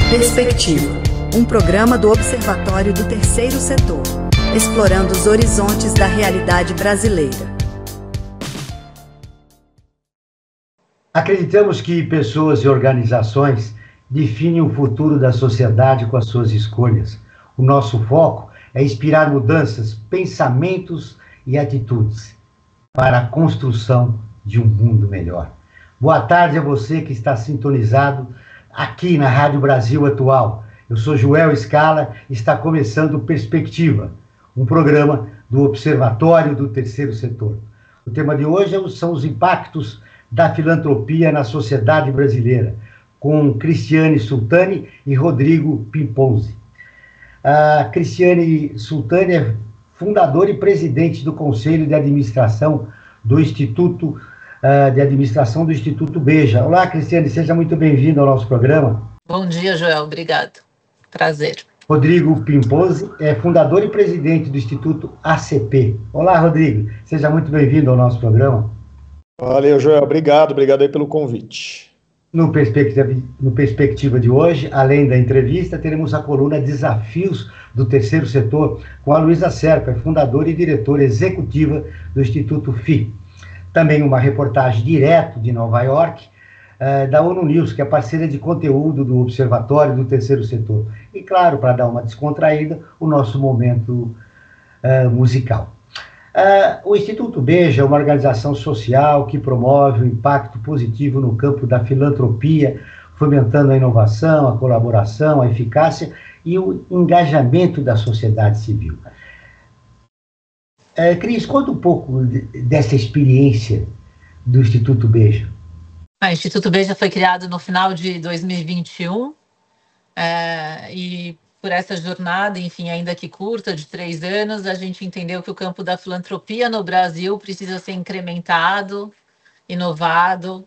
Perspectiva, um programa do Observatório do Terceiro Setor, explorando os horizontes da realidade brasileira. Acreditamos que pessoas e organizações definem o futuro da sociedade com as suas escolhas. O nosso foco é inspirar mudanças, pensamentos e atitudes para a construção de um mundo melhor. Boa tarde a você que está sintonizado aqui na Rádio Brasil Atual. Eu sou Joel Scala e está começando Perspectiva, um programa do Observatório do Terceiro Setor. O tema de hoje são os impactos da filantropia na sociedade brasileira, com Cristiane Sultani e Rodrigo Pimponzi. A Cristiane Sultani é fundadora e presidente do Conselho de Administração do Instituto do Instituto Beja. Olá, Cristiane, seja muito bem-vindo ao nosso programa. Bom dia, Joel, obrigado. Prazer. Rodrigo Pimponzi é fundador e presidente do Instituto ACP. Olá, Rodrigo, seja muito bem-vindo ao nosso programa. Valeu, Joel, obrigado aí pelo convite. No Perspectiva de hoje, além da entrevista, teremos a coluna Desafios do Terceiro Setor, com a Luísa Serpa, fundadora e diretora executiva do Instituto FI. Também uma reportagem direto de Nova York, da ONU News, que é parceira de conteúdo do Observatório do Terceiro Setor. E, claro, para dar uma descontraída, o nosso momento musical. O Instituto Beja é uma organização social que promove o impacto positivo no campo da filantropia, fomentando a inovação, a colaboração, a eficácia e o engajamento da sociedade civil. Cris, conta um pouco dessa experiência do Instituto Beja. O Instituto Beja foi criado no final de 2021 e por essa jornada, enfim, ainda que curta, de 3 anos, a gente entendeu que o campo da filantropia no Brasil precisa ser incrementado, inovado,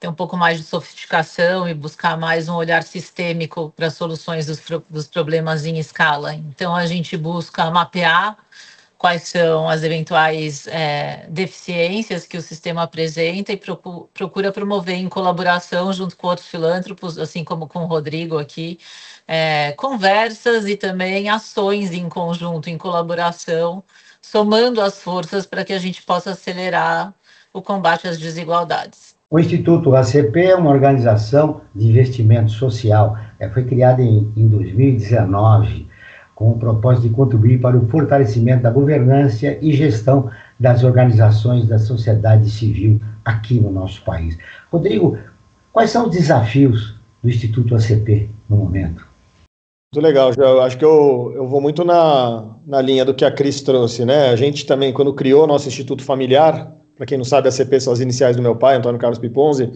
ter um pouco mais de sofisticação e buscar mais um olhar sistêmico para soluções dos problemas em escala. Então, a gente busca mapear quais são as eventuais deficiências que o sistema apresenta e procura promover em colaboração junto com outros filântropos, assim como com o Rodrigo aqui, conversas e também ações em conjunto, em colaboração, somando as forças para que a gente possa acelerar o combate às desigualdades. O Instituto ACP é uma organização de investimento social, foi criada em 2019, com o propósito de contribuir para o fortalecimento da governança e gestão das organizações da sociedade civil aqui no nosso país. Rodrigo, quais são os desafios do Instituto ACP no momento? Muito legal, Joel. Acho que eu vou muito na linha do que a Cris trouxe, né? A gente também, quando criou o nosso Instituto Familiar, para quem não sabe, a ACP são as iniciais do meu pai, Antônio Carlos Pimponzi,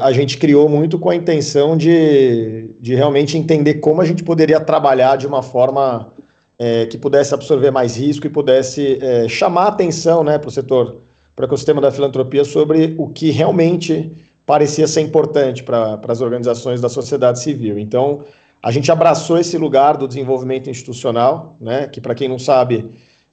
a gente criou muito com a intenção de realmente entender como a gente poderia trabalhar de uma forma que pudesse absorver mais risco e pudesse chamar a atenção, né, para o setor, para o ecossistema da filantropia sobre o que realmente parecia ser importante para as organizações da sociedade civil. Então, a gente abraçou esse lugar do desenvolvimento institucional, né, que, para quem não sabe,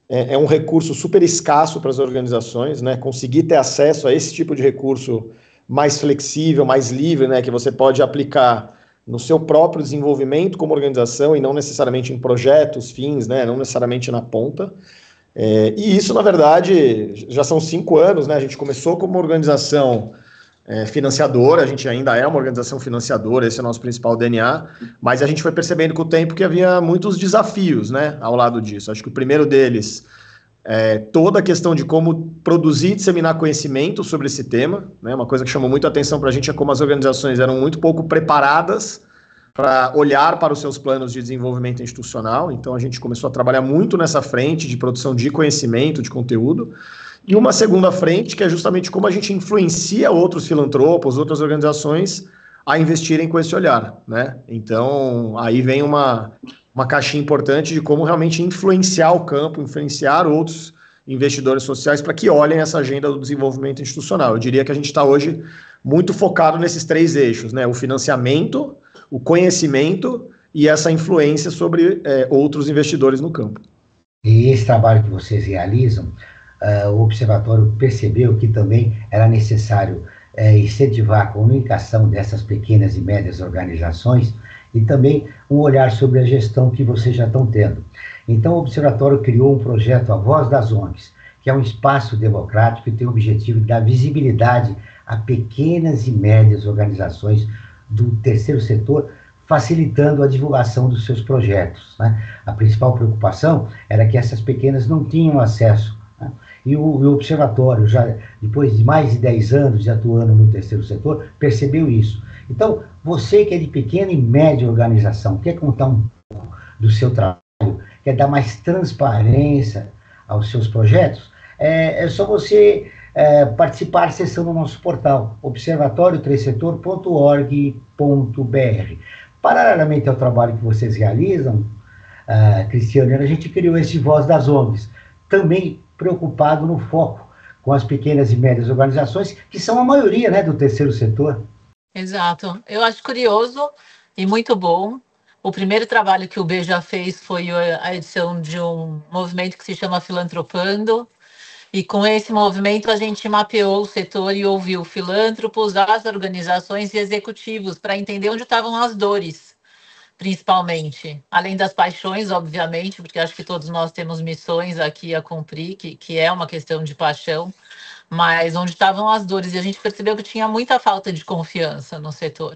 é um recurso super escasso para as organizações, né, conseguir ter acesso a esse tipo de recurso mais flexível, mais livre, né, que você pode aplicar no seu próprio desenvolvimento como organização e não necessariamente em projetos, fins, né, não necessariamente na ponta. E isso, na verdade, já são 5 anos, né, a gente começou como organização financiadora, a gente ainda é uma organização financiadora, esse é o nosso principal DNA, mas a gente foi percebendo com o tempo que havia muitos desafios, né, ao lado disso. Acho que o primeiro deles toda a questão de como produzir e disseminar conhecimento sobre esse tema, né? Uma coisa que chamou muito a atenção para a gente é como as organizações eram muito pouco preparadas para olhar para os seus planos de desenvolvimento institucional. Então a gente começou a trabalhar muito nessa frente de produção de conhecimento, de conteúdo, e uma segunda frente que é justamente como a gente influencia outros filantropos, outras organizações a investirem com esse olhar, né? Então aí vem uma caixinha importante de como realmente influenciar o campo, influenciar outros investidores sociais para que olhem essa agenda do desenvolvimento institucional. Eu diria que a gente está hoje muito focado nesses 3 eixos, né? O financiamento, o conhecimento e essa influência sobre outros investidores no campo. E esse trabalho que vocês realizam, o Observatório percebeu que também era necessário incentivar a comunicação dessas pequenas e médias organizações e também um olhar sobre a gestão que vocês já estão tendo. Então, o Observatório criou um projeto, A Voz das ONGs, que é um espaço democrático e tem o objetivo de dar visibilidade a pequenas e médias organizações do terceiro setor, facilitando a divulgação dos seus projetos, né? A principal preocupação era que essas pequenas não tinham acesso, né? E o Observatório, já depois de mais de 10 anos de atuando no terceiro setor, percebeu isso. Então, você que é de pequena e média organização, quer contar um pouco do seu trabalho, quer dar mais transparência aos seus projetos, é só você participar acessando o nosso portal, observatório3setor.org.br. Paralelamente ao trabalho que vocês realizam, Cristiane, a gente criou esse Voz das ONGs, também preocupado no foco com as pequenas e médias organizações, que são a maioria, né, do terceiro setor. Exato. Eu acho curioso e muito bom. O primeiro trabalho que o B já fez foi a edição de um movimento que se chama Filantropando, e com esse movimento a gente mapeou o setor e ouviu filântropos, as organizações e executivos para entender onde estavam as dores, principalmente. Além das paixões, obviamente, porque acho que todos nós temos missões aqui a cumprir, que é uma questão de paixão, mas onde estavam as dores. E a gente percebeu que tinha muita falta de confiança no setor.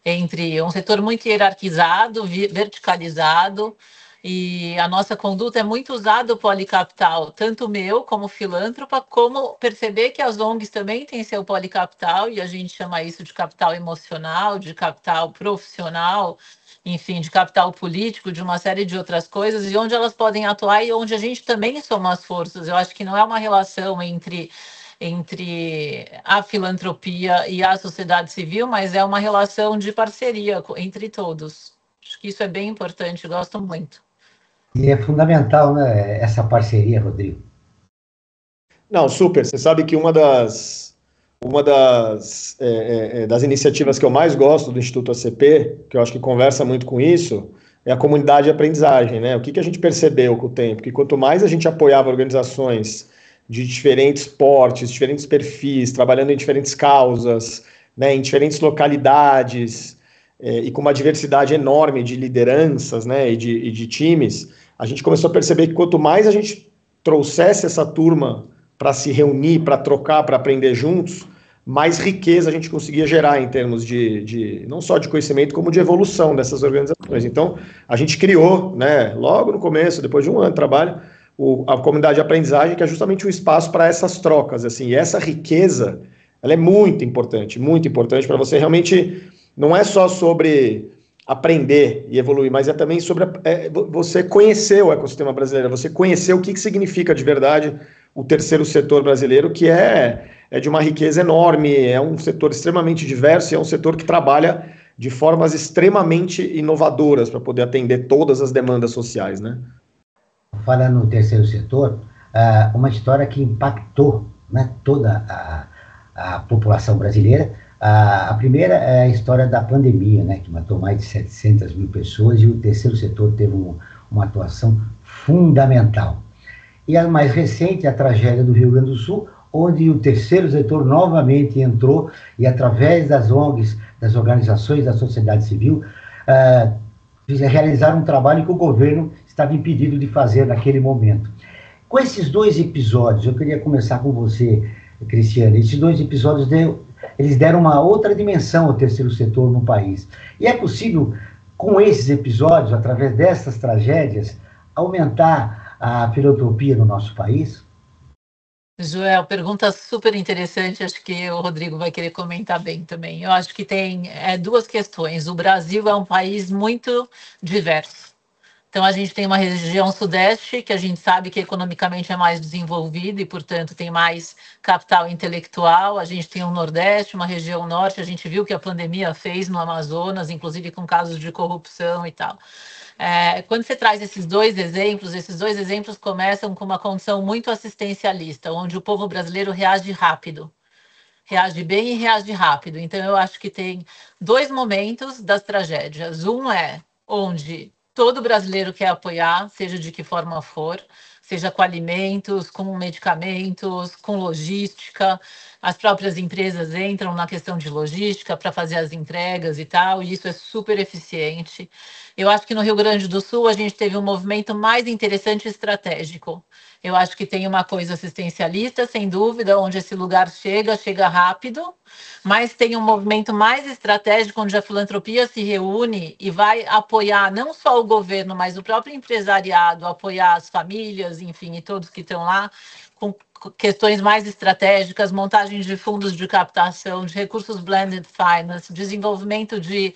Entre um setor muito hierarquizado, verticalizado, e a nossa conduta é muito usada o policapital, tanto o meu como filântropa, como perceber que as ONGs também têm seu policapital, e a gente chama isso de capital emocional, de capital profissional, enfim, de capital político, de uma série de outras coisas, e onde elas podem atuar e onde a gente também soma as forças. Eu acho que não é uma relação entre a filantropia e a sociedade civil, mas é uma relação de parceria entre todos. Acho que isso é bem importante, gosto muito. E é fundamental, né, essa parceria, Rodrigo. Não, super. Você sabe que uma das iniciativas que eu mais gosto do Instituto ACP, que eu acho que conversa muito com isso, é a comunidade de aprendizagem, né? O que a gente percebeu com o tempo? Que quanto mais a gente apoiava organizações de diferentes portes, diferentes perfis, trabalhando em diferentes causas, né, em diferentes localidades, e com uma diversidade enorme de lideranças, né, e de times, a gente começou a perceber que quanto mais a gente trouxesse essa turma para se reunir, para trocar, para aprender juntos, mais riqueza a gente conseguia gerar em termos de não só de conhecimento, como de evolução dessas organizações. Então, a gente criou, né, logo no começo, depois de um ano de trabalho, a comunidade de aprendizagem, que é justamente um espaço para essas trocas, assim, e essa riqueza, ela é muito importante para você realmente, não é só sobre aprender e evoluir, mas é também sobre você conhecer o ecossistema brasileiro, você conhecer o que significa de verdade o terceiro setor brasileiro, que é de uma riqueza enorme, é um setor extremamente diverso e é um setor que trabalha de formas extremamente inovadoras para poder atender todas as demandas sociais, né? Falando no terceiro setor, uma história que impactou, né, toda a população brasileira. A primeira é a história da pandemia, né, que matou mais de 700 mil pessoas, e o terceiro setor teve uma atuação fundamental. E a mais recente, a tragédia do Rio Grande do Sul, onde o terceiro setor novamente entrou e, através das ONGs, das organizações da sociedade civil, realizaram um trabalho que o governo estava impedido de fazer naquele momento. Com esses dois episódios, eu queria começar com você, Cristiane. Esses dois episódios eles deram uma outra dimensão ao terceiro setor no país. E é possível, com esses episódios, através dessas tragédias, aumentar a filantropia no nosso país? Joel, pergunta super interessante, acho que o Rodrigo vai querer comentar bem também. Eu acho que tem duas questões. O Brasil é um país muito diverso. Então, a gente tem uma região sudeste, que a gente sabe que economicamente é mais desenvolvida e, portanto, tem mais capital intelectual. A gente tem um nordeste, uma região norte, a gente viu que a pandemia fez no Amazonas, inclusive com casos de corrupção e tal. Quando você traz esses dois exemplos começam com uma condição muito assistencialista, onde o povo brasileiro reage rápido. Reage bem e reage rápido. Então, eu acho que tem dois momentos das tragédias. Um é onde todo brasileiro quer apoiar, seja de que forma for, seja com alimentos, com medicamentos, com logística. As próprias empresas entram na questão de logística para fazer as entregas e tal, e isso é super eficiente. Eu acho que no Rio Grande do Sul a gente teve um movimento mais interessante e estratégico. Eu acho que tem uma coisa assistencialista, sem dúvida, onde esse lugar chega rápido, mas tem um movimento mais estratégico, onde a filantropia se reúne e vai apoiar não só o governo, mas o próprio empresariado, apoiar as famílias, enfim, e todos que estão lá, com questões mais estratégicas, montagem de fundos de captação, de recursos blended finance, desenvolvimento de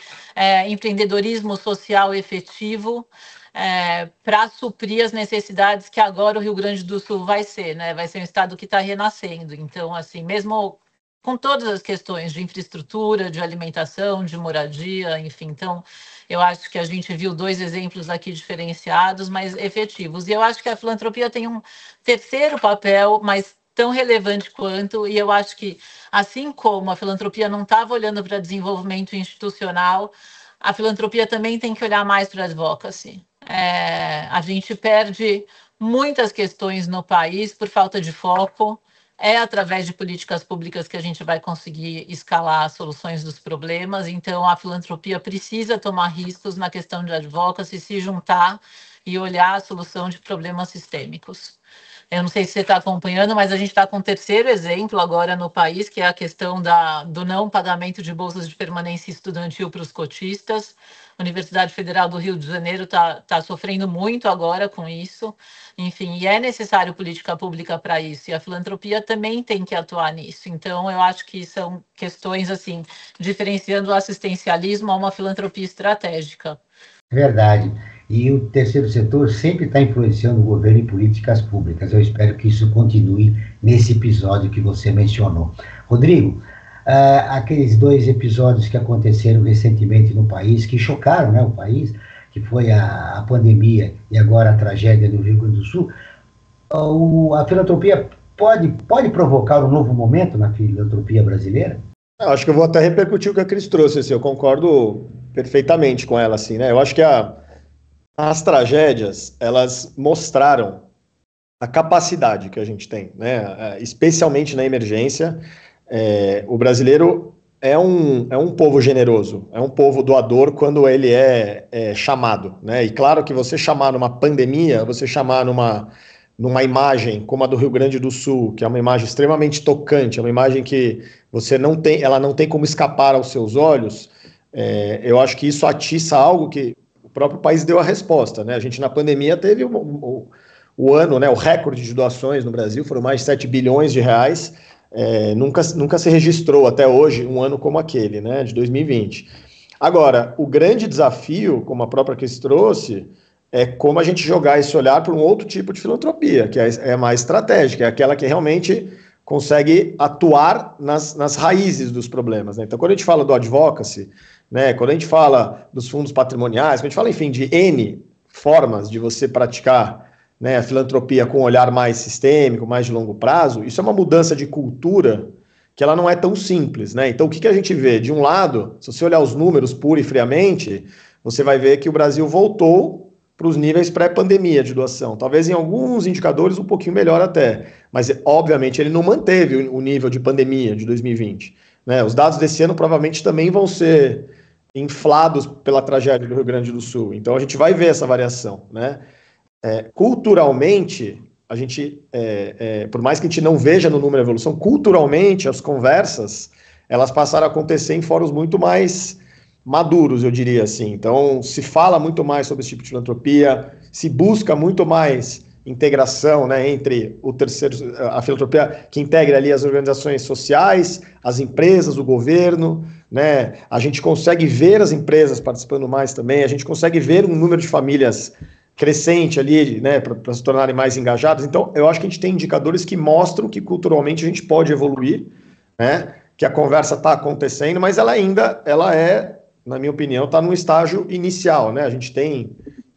empreendedorismo social efetivo, para suprir as necessidades que agora o Rio Grande do Sul vai ser, né? Vai ser um estado que está renascendo. Então, assim, mesmo com todas as questões de infraestrutura, de alimentação, de moradia, enfim. Então, eu acho que a gente viu 2 exemplos aqui diferenciados, mas efetivos. E eu acho que a filantropia tem um terceiro papel, mas tão relevante quanto, e eu acho que, assim como a filantropia não estava olhando para desenvolvimento institucional, a filantropia também tem que olhar mais para a advocacy. A gente perde muitas questões no país por falta de foco. É através de políticas públicas que a gente vai conseguir escalar as soluções dos problemas. Então, a filantropia precisa tomar riscos na questão de advocacy, se juntar e olhar a solução de problemas sistêmicos. Eu não sei se você está acompanhando, mas a gente está com um terceiro exemplo agora no país, que é a questão do não pagamento de bolsas de permanência estudantil para os cotistas. A Universidade Federal do Rio de Janeiro está sofrendo muito agora com isso. Enfim, e é necessário política pública para isso, e a filantropia também tem que atuar nisso. Então, eu acho que são questões, assim, diferenciando o assistencialismo a uma filantropia estratégica. Verdade. E o terceiro setor sempre está influenciando o governo em políticas públicas. Eu espero que isso continue nesse episódio que você mencionou. Rodrigo, aqueles 2 episódios que aconteceram recentemente no país, que chocaram, né, o país, que foi a pandemia e agora a tragédia do Rio Grande do Sul, a filantropia pode provocar um novo momento na filantropia brasileira? Eu acho que eu vou até repercutir o que a Cris trouxe, assim, eu concordo perfeitamente com ela, assim, né? Eu acho que as tragédias, elas mostraram a capacidade que a gente tem, né? Especialmente na emergência. O brasileiro é um povo generoso, é um povo doador quando ele é chamado, né? E claro que você chamar numa pandemia, você chamar numa imagem como a do Rio Grande do Sul, que é uma imagem extremamente tocante, é uma imagem que ela não tem como escapar aos seus olhos. Eu acho que isso atiça algo que o próprio país deu a resposta, né? A gente na pandemia teve o ano, né, o recorde de doações no Brasil, foram mais de 7 bilhões de reais. Nunca se registrou até hoje um ano como aquele, né, de 2020. Agora, o grande desafio, como a própria Cris trouxe, é como a gente jogar esse olhar para um outro tipo de filantropia, que é mais estratégica, é aquela que realmente consegue atuar nas raízes dos problemas, né? Então, quando a gente fala do advocacy, né, quando a gente fala dos fundos patrimoniais, quando a gente fala, enfim, de N formas de você praticar, né, a filantropia com um olhar mais sistêmico, mais de longo prazo, isso é uma mudança de cultura que ela não é tão simples, né? Então, o que a gente vê? De um lado, se você olhar os números pura e friamente, você vai ver que o Brasil voltou para os níveis pré-pandemia de doação. Talvez em alguns indicadores um pouquinho melhor até, mas obviamente ele não manteve o nível de pandemia de 2020. Né? Os dados desse ano provavelmente também vão ser inflados pela tragédia do Rio Grande do Sul. Então a gente vai ver essa variação. Né? Culturalmente, a gente, por mais que a gente não veja no número de evolução, culturalmente as conversas elas passaram a acontecer em fóruns muito mais maduros, eu diria assim. Então, se fala muito mais sobre esse tipo de filantropia, se busca muito mais integração, né, entre a filantropia que integra ali as organizações sociais, as empresas, o governo, né, a gente consegue ver as empresas participando mais também, a gente consegue ver um número de famílias crescente ali, né, para se tornarem mais engajadas. Então, eu acho que a gente tem indicadores que mostram que culturalmente a gente pode evoluir, né, que a conversa está acontecendo, mas ela é, na minha opinião, está num estágio inicial, né? A gente tem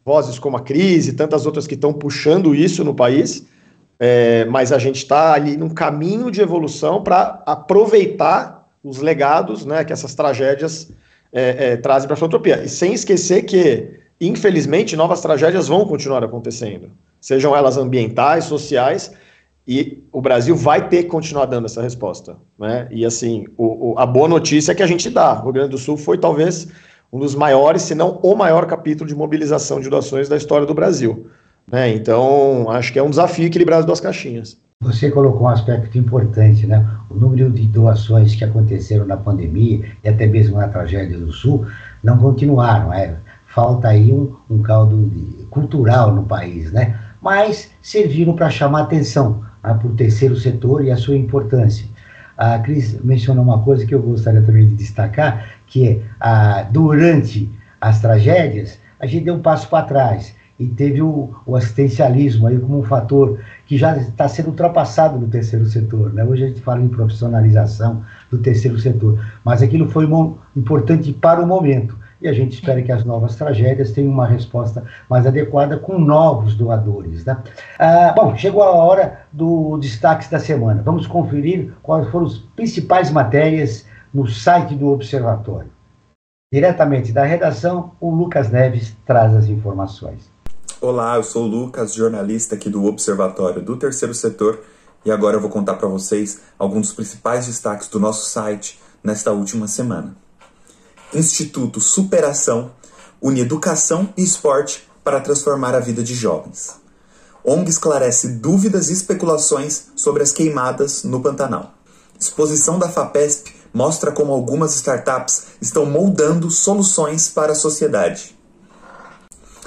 vozes como a Cris e tantas outras que estão puxando isso no país, mas a gente está ali num caminho de evolução para aproveitar os legados, né, que essas tragédias trazem para a filantropia. E sem esquecer que, infelizmente, novas tragédias vão continuar acontecendo. sejam elas ambientais, sociais, e o Brasil vai ter que continuar dando essa resposta, né? E assim, a boa notícia é que a gente dá. O Rio Grande do Sul foi talvez um dos maiores, se não o maior capítulo de mobilização de doações da história do Brasil, né? Então, acho que é um desafio equilibrar as duas caixinhas. Você colocou um aspecto importante, né? O número de doações que aconteceram na pandemia e até mesmo na tragédia do Sul não continuaram, falta aí um caldo cultural no país, né? Mas serviram para chamar atenção, né, para o terceiro setor e a sua importância. A Cris mencionou uma coisa que eu gostaria também de destacar, que é, durante as tragédias, a gente deu um passo para trás e teve o assistencialismo aí como um fator que já está sendo ultrapassado no terceiro setor, né? Hoje a gente fala em profissionalização do terceiro setor, mas aquilo foi importante para o momento, e a gente espera que as novas tragédias tenham uma resposta mais adequada com novos doadores, né? Bom, chegou a hora do destaque da semana. Vamos conferir quais foram as principais matérias no site do Observatório. Diretamente da redação, o Lucas Neves traz as informações. Olá, eu sou o Lucas, jornalista aqui do Observatório do Terceiro Setor, e agora eu vou contar para vocês alguns dos principais destaques do nosso site nesta última semana. Instituto Superação une educação e esporte para transformar a vida de jovens. ONG esclarece dúvidas e especulações sobre as queimadas no Pantanal. Exposição da FAPESP mostra como algumas startups estão moldando soluções para a sociedade.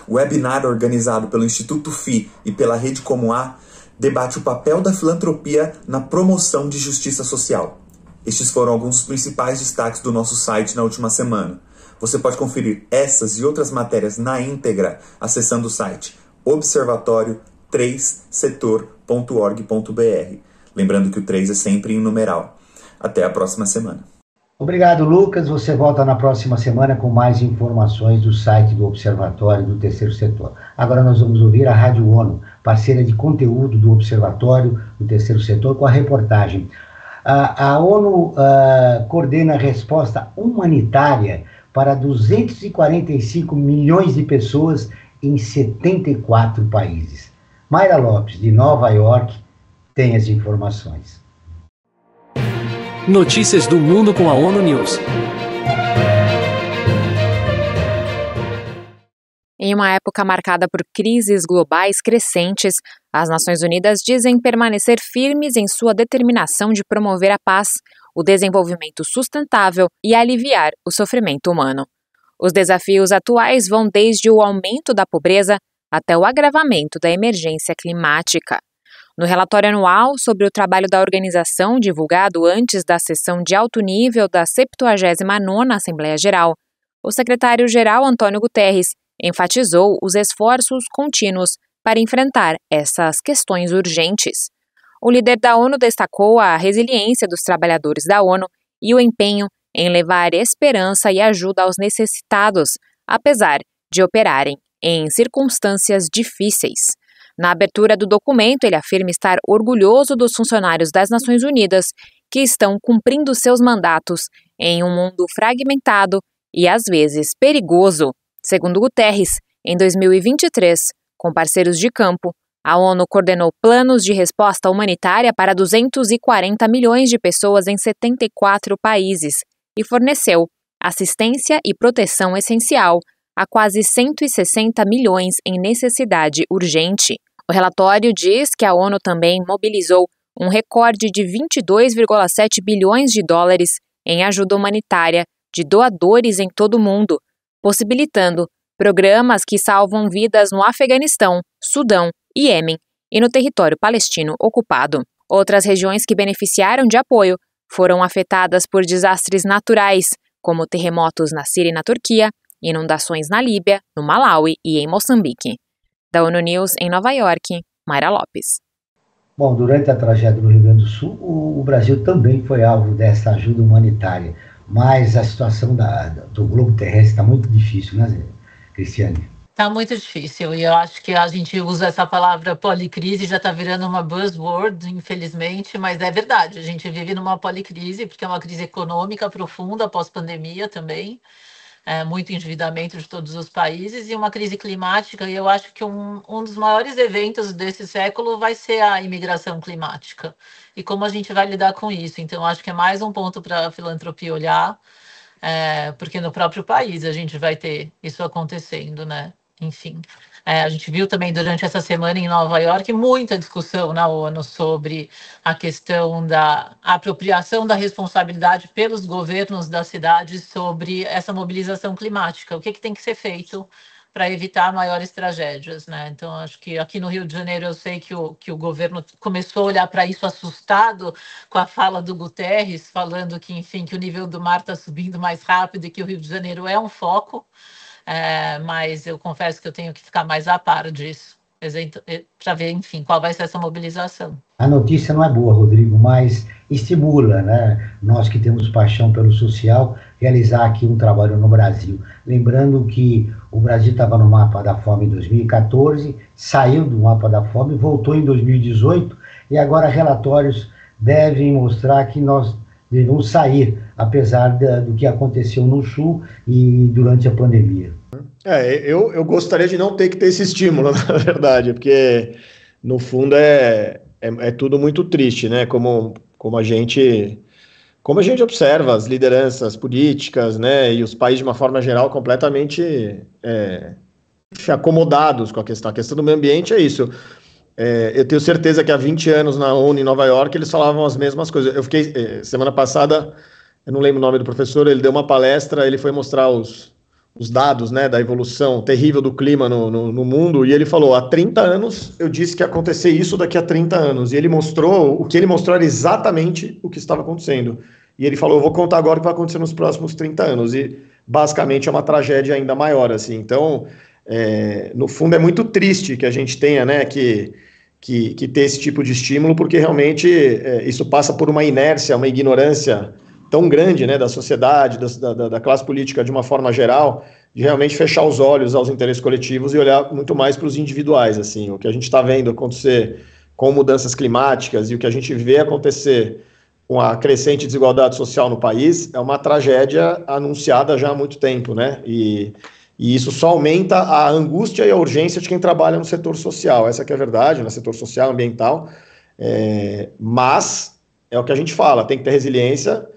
O webinar organizado pelo Instituto FI e pela Rede Como A debate o papel da filantropia na promoção de justiça social. Estes foram alguns dos principais destaques do nosso site na última semana. Você pode conferir essas e outras matérias na íntegra acessando o site observatório3setor.org.br. Lembrando que o 3 é sempre em numeral. Até a próxima semana. Obrigado, Lucas. Você volta na próxima semana com mais informações do site do Observatório do Terceiro Setor. Agora nós vamos ouvir a Rádio ONU, parceira de conteúdo do Observatório do Terceiro Setor, com a reportagem. A ONU coordena a resposta humanitária para 245 milhões de pessoas em 74 países. Mayra Lopes, de Nova York, tem as informações. Notícias do mundo com a ONU News. Em uma época marcada por crises globais crescentes, as Nações Unidas dizem permanecer firmes em sua determinação de promover a paz, o desenvolvimento sustentável e aliviar o sofrimento humano. Os desafios atuais vão desde o aumento da pobreza até o agravamento da emergência climática. No relatório anual sobre o trabalho da organização, divulgado antes da sessão de alto nível da 79ª Assembleia Geral, o secretário-geral Antônio Guterres enfatizou os esforços contínuos para enfrentar essas questões urgentes. O líder da ONU destacou a resiliência dos trabalhadores da ONU e o empenho em levar esperança e ajuda aos necessitados, apesar de operarem em circunstâncias difíceis. Na abertura do documento, ele afirma estar orgulhoso dos funcionários das Nações Unidas que estão cumprindo seus mandatos em um mundo fragmentado e, às vezes, perigoso. Segundo Guterres, em 2023, com parceiros de campo, a ONU coordenou planos de resposta humanitária para 240 milhões de pessoas em 74 países e forneceu assistência e proteção essencial a quase 160 milhões em necessidade urgente. O relatório diz que a ONU também mobilizou um recorde de 22,7 bilhões de dólares em ajuda humanitária de doadores em todo o mundo, possibilitando programas que salvam vidas no Afeganistão, Sudão, Iêmen e no território palestino ocupado. Outras regiões que beneficiaram de apoio foram afetadas por desastres naturais, como terremotos na Síria e na Turquia, inundações na Líbia, no Malawi e em Moçambique. Da ONU News em Nova York, Mayra Lopes. Bom, durante a tragédia do Rio Grande do Sul, o Brasil também foi alvo dessa ajuda humanitária, mas a situação do globo terrestre está muito difícil, né, Cristiane? Está muito difícil, e eu acho que a gente usa essa palavra policrise, já está virando uma buzzword, infelizmente, mas é verdade, a gente vive numa policrise, porque é uma crise econômica profunda, pós-pandemia também, muito endividamento de todos os países e uma crise climática, e eu acho que um dos maiores eventos desse século vai ser a imigração climática, e como a gente vai lidar com isso. Então, acho que é mais um ponto para a filantropia olhar, porque no próprio país a gente vai ter isso acontecendo, né? Enfim, a gente viu também durante essa semana em Nova York muita discussão na ONU sobre a questão da apropriação da responsabilidade pelos governos das cidades sobre essa mobilização climática. O que tem que ser feito para evitar maiores tragédias, né? Então, acho que aqui no Rio de Janeiro eu sei que o governo começou a olhar para isso assustado com a fala do Guterres, falando que, enfim, que o nível do mar está subindo mais rápido e que o Rio de Janeiro é um foco. Mas eu confesso que eu tenho que ficar mais a par disso, para ver, enfim, qual vai ser essa mobilização. A notícia não é boa, Rodrigo, mas estimula, né, nós que temos paixão pelo social, realizar aqui um trabalho no Brasil. Lembrando que o Brasil estava no mapa da fome em 2014, saiu do mapa da fome, voltou em 2018, e agora relatórios devem mostrar que nós devemos sair, apesar do que aconteceu no Sul e durante a pandemia. Eu gostaria de não ter que ter esse estímulo, na verdade, porque, no fundo, é tudo muito triste, né? Como a gente observa as lideranças políticas, né? E os países, de uma forma geral, completamente acomodados com a questão. A questão do meio ambiente é isso. Eu tenho certeza que há 20 anos na ONU em Nova York eles falavam as mesmas coisas. Eu fiquei, semana passada, eu não lembro o nome do professor, ele deu uma palestra, ele foi mostrar os dados, né, da evolução terrível do clima no mundo, e ele falou, há 30 anos eu disse que ia acontecer isso daqui a 30 anos, e ele mostrou, o que ele mostrou era exatamente o que estava acontecendo. E ele falou, eu vou contar agora o que vai acontecer nos próximos 30 anos, e basicamente é uma tragédia ainda maior, assim. Então, no fundo é muito triste que a gente tenha, né, que ter esse tipo de estímulo, porque realmente isso passa por uma inércia, uma ignorância tão grande, né, da sociedade, da classe política de uma forma geral, de realmente fechar os olhos aos interesses coletivos e olhar muito mais para os individuais, assim. O que a gente está vendo acontecer com mudanças climáticas e o que a gente vê acontecer com a crescente desigualdade social no país é uma tragédia anunciada já há muito tempo, né, e isso só aumenta a angústia e a urgência de quem trabalha no setor social. Essa que é a verdade, no setor social, ambiental, mas é o que a gente fala, tem que ter resiliência.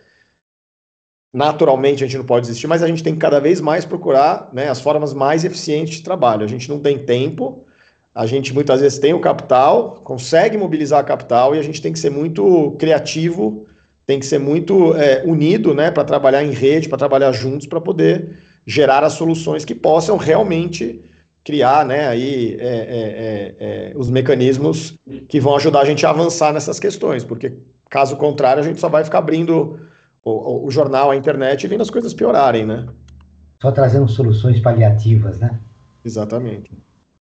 Naturalmente a gente não pode desistir, mas a gente tem que cada vez mais procurar, né, as formas mais eficientes de trabalho. A gente não tem tempo, a gente muitas vezes tem o capital, consegue mobilizar capital, e a gente tem que ser muito criativo, tem que ser muito unido, né, para trabalhar em rede, para trabalhar juntos, para poder gerar as soluções que possam realmente criar, né, aí, os mecanismos que vão ajudar a gente a avançar nessas questões, porque caso contrário a gente só vai ficar abrindo o jornal, a internet, e vendo as coisas piorarem, né? Só trazendo soluções paliativas, né? Exatamente.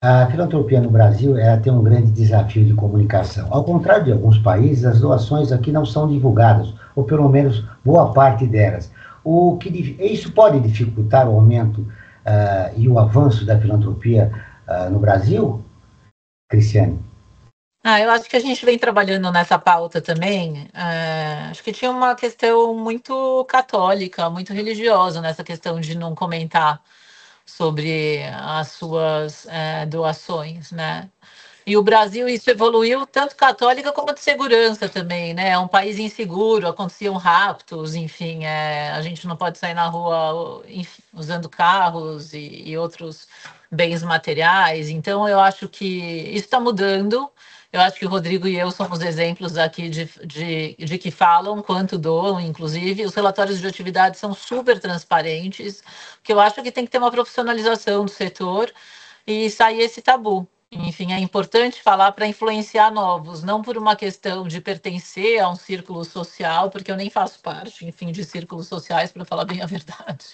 A filantropia no Brasil, ela tem um grande desafio de comunicação. Ao contrário de alguns países, as doações aqui não são divulgadas, ou pelo menos boa parte delas. Isso pode dificultar o aumento e o avanço da filantropia no Brasil, Cristiane? Eu acho que a gente vem trabalhando nessa pauta também. Acho que tinha uma questão muito católica, muito religiosa nessa questão de não comentar sobre as suas doações, né? E o Brasil, isso evoluiu tanto católica como de segurança também, né? É um país inseguro, aconteciam raptos, enfim, a gente não pode sair na rua, enfim, usando carros e outros bens materiais. Então, eu acho que isso está mudando. Eu acho que o Rodrigo e eu somos exemplos aqui de que falam quanto doam, inclusive. Os relatórios de atividade são super transparentes, que eu acho que tem que ter uma profissionalização do setor e sair esse tabu. Enfim, é importante falar para influenciar novos, não por uma questão de pertencer a um círculo social, porque eu nem faço parte, enfim, de círculos sociais, para falar bem a verdade.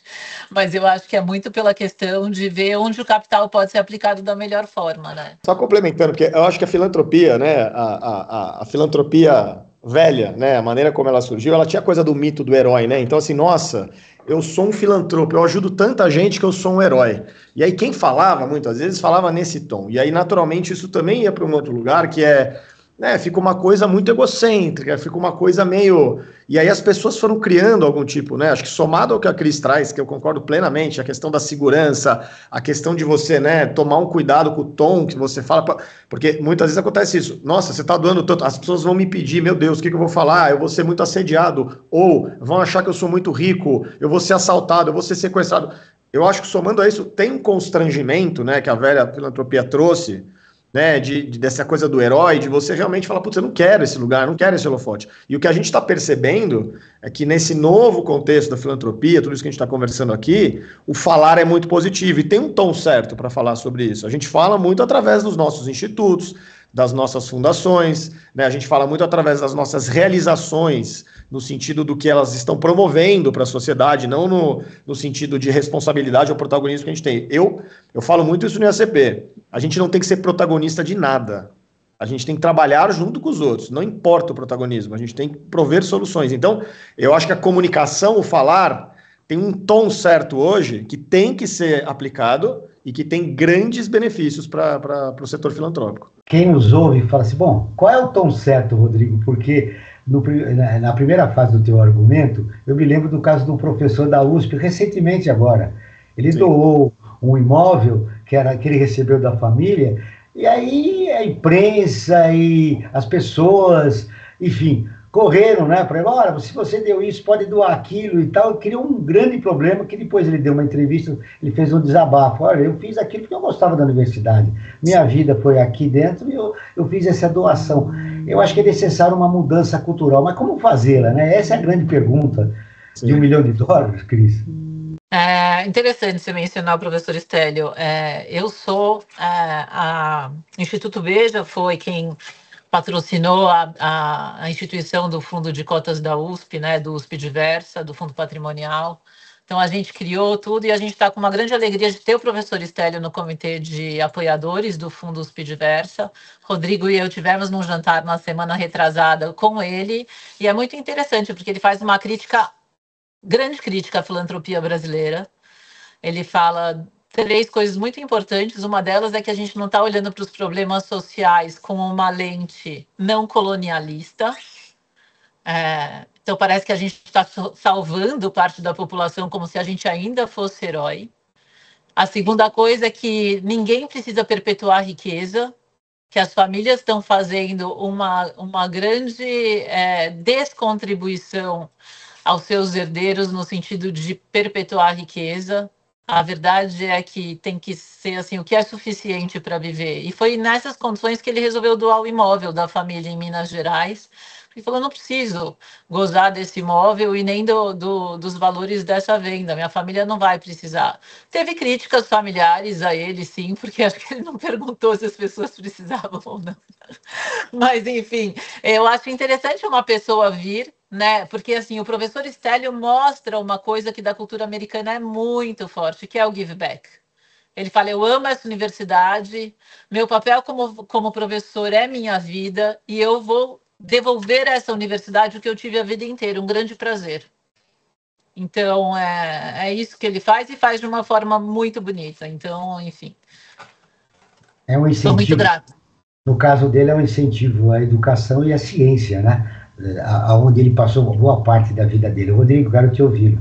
Mas eu acho que é muito pela questão de ver onde o capital pode ser aplicado da melhor forma, né? Só complementando, porque eu acho que a filantropia, né, a filantropia velha, né, a maneira como ela surgiu, ela tinha coisa do mito do herói, né? Então, assim, nossa, eu sou um filantropo, eu ajudo tanta gente que eu sou um herói. E aí quem falava, muitas vezes, falava nesse tom. E aí, naturalmente, isso também ia para um outro lugar, que né, fica uma coisa muito egocêntrica, fica uma coisa meio... E aí as pessoas foram criando algum tipo, né, acho que somado ao que a Cris traz, que eu concordo plenamente, a questão da segurança, a questão de você, né, tomar um cuidado com o tom que você fala, porque muitas vezes acontece isso, nossa, você tá doando tanto, as pessoas vão me pedir, meu Deus, o que eu vou falar? Eu vou ser muito assediado, ou vão achar que eu sou muito rico, eu vou ser assaltado, eu vou ser sequestrado. Eu acho que somando a isso, tem um constrangimento, né, que a velha filantropia trouxe, né, dessa coisa do herói, de você realmente falar, putz, eu não quero esse lugar, não quero esse holofote. E o que a gente está percebendo é que nesse novo contexto da filantropia, tudo isso que a gente está conversando aqui, o falar é muito positivo e tem um tom certo para falar sobre isso. A gente fala muito através dos nossos institutos, das nossas fundações, né? A gente fala muito através das nossas realizações, no sentido do que elas estão promovendo para a sociedade, não no sentido de responsabilidade ou protagonismo que a gente tem. Eu falo muito isso no IACP. A gente não tem que ser protagonista de nada. A gente tem que trabalhar junto com os outros, não importa o protagonismo, a gente tem que prover soluções. Então, eu acho que a comunicação, o falar, tem um tom certo hoje que tem que ser aplicado e que tem grandes benefícios para o setor filantrópico. Quem nos ouve fala assim, bom, qual é o tom certo, Rodrigo? Porque na primeira fase do teu argumento, eu me lembro do caso do professor da USP, recentemente agora. Ele Sim. doou um imóvel que ele recebeu da família, e aí a imprensa e as pessoas, enfim, correram, né, para ele, olha, se você deu isso, pode doar aquilo e tal, criou um grande problema, que depois ele deu uma entrevista, ele fez um desabafo, olha, eu fiz aquilo porque eu gostava da universidade, minha vida foi aqui dentro e eu fiz essa doação. Eu acho que é necessário uma mudança cultural, mas como fazê-la, né? Essa é a grande pergunta Sim. de $1 milhão, Cris. É interessante você mencionar o professor Stélio. Eu sou, Instituto Beja foi quem patrocinou a instituição do Fundo de Cotas da USP, né, do USP Diversa, do Fundo Patrimonial. Então, a gente criou tudo e a gente está com uma grande alegria de ter o professor Stélio no comitê de apoiadores do Fundo USP Diversa. Rodrigo e eu tivemos num jantar na semana retrasada com ele e é muito interessante porque ele faz uma grande crítica à filantropia brasileira. Ele fala 3 coisas muito importantes. Uma delas é que a gente não está olhando para os problemas sociais com uma lente não colonialista. Então, parece que a gente está salvando parte da população como se a gente ainda fosse herói. A segunda coisa é que ninguém precisa perpetuar a riqueza, que as famílias estão fazendo uma grande descontribuição aos seus herdeiros no sentido de perpetuar a riqueza. A verdade é que tem que ser assim, o que é suficiente para viver. E foi nessas condições que ele resolveu doar o imóvel da família em Minas Gerais. Ele falou, não preciso gozar desse imóvel e nem dos valores dessa venda. Minha família não vai precisar. Teve críticas familiares a ele, sim, porque acho que ele não perguntou se as pessoas precisavam ou não. Mas, enfim, eu acho interessante uma pessoa vir, né? Porque assim, o professor Stélio mostra uma coisa que da cultura americana é muito forte, que é o give back. Ele fala, eu amo essa universidade, meu papel como professor é minha vida e eu vou devolver a essa universidade o que eu tive a vida inteira, um grande prazer. Então, é isso que ele faz e faz de uma forma muito bonita. Então, enfim. É um incentivo. Sou muito grata. No caso dele, é um incentivo à educação e à ciência, né? Aonde ele passou boa parte da vida dele. Rodrigo, quero te ouvir.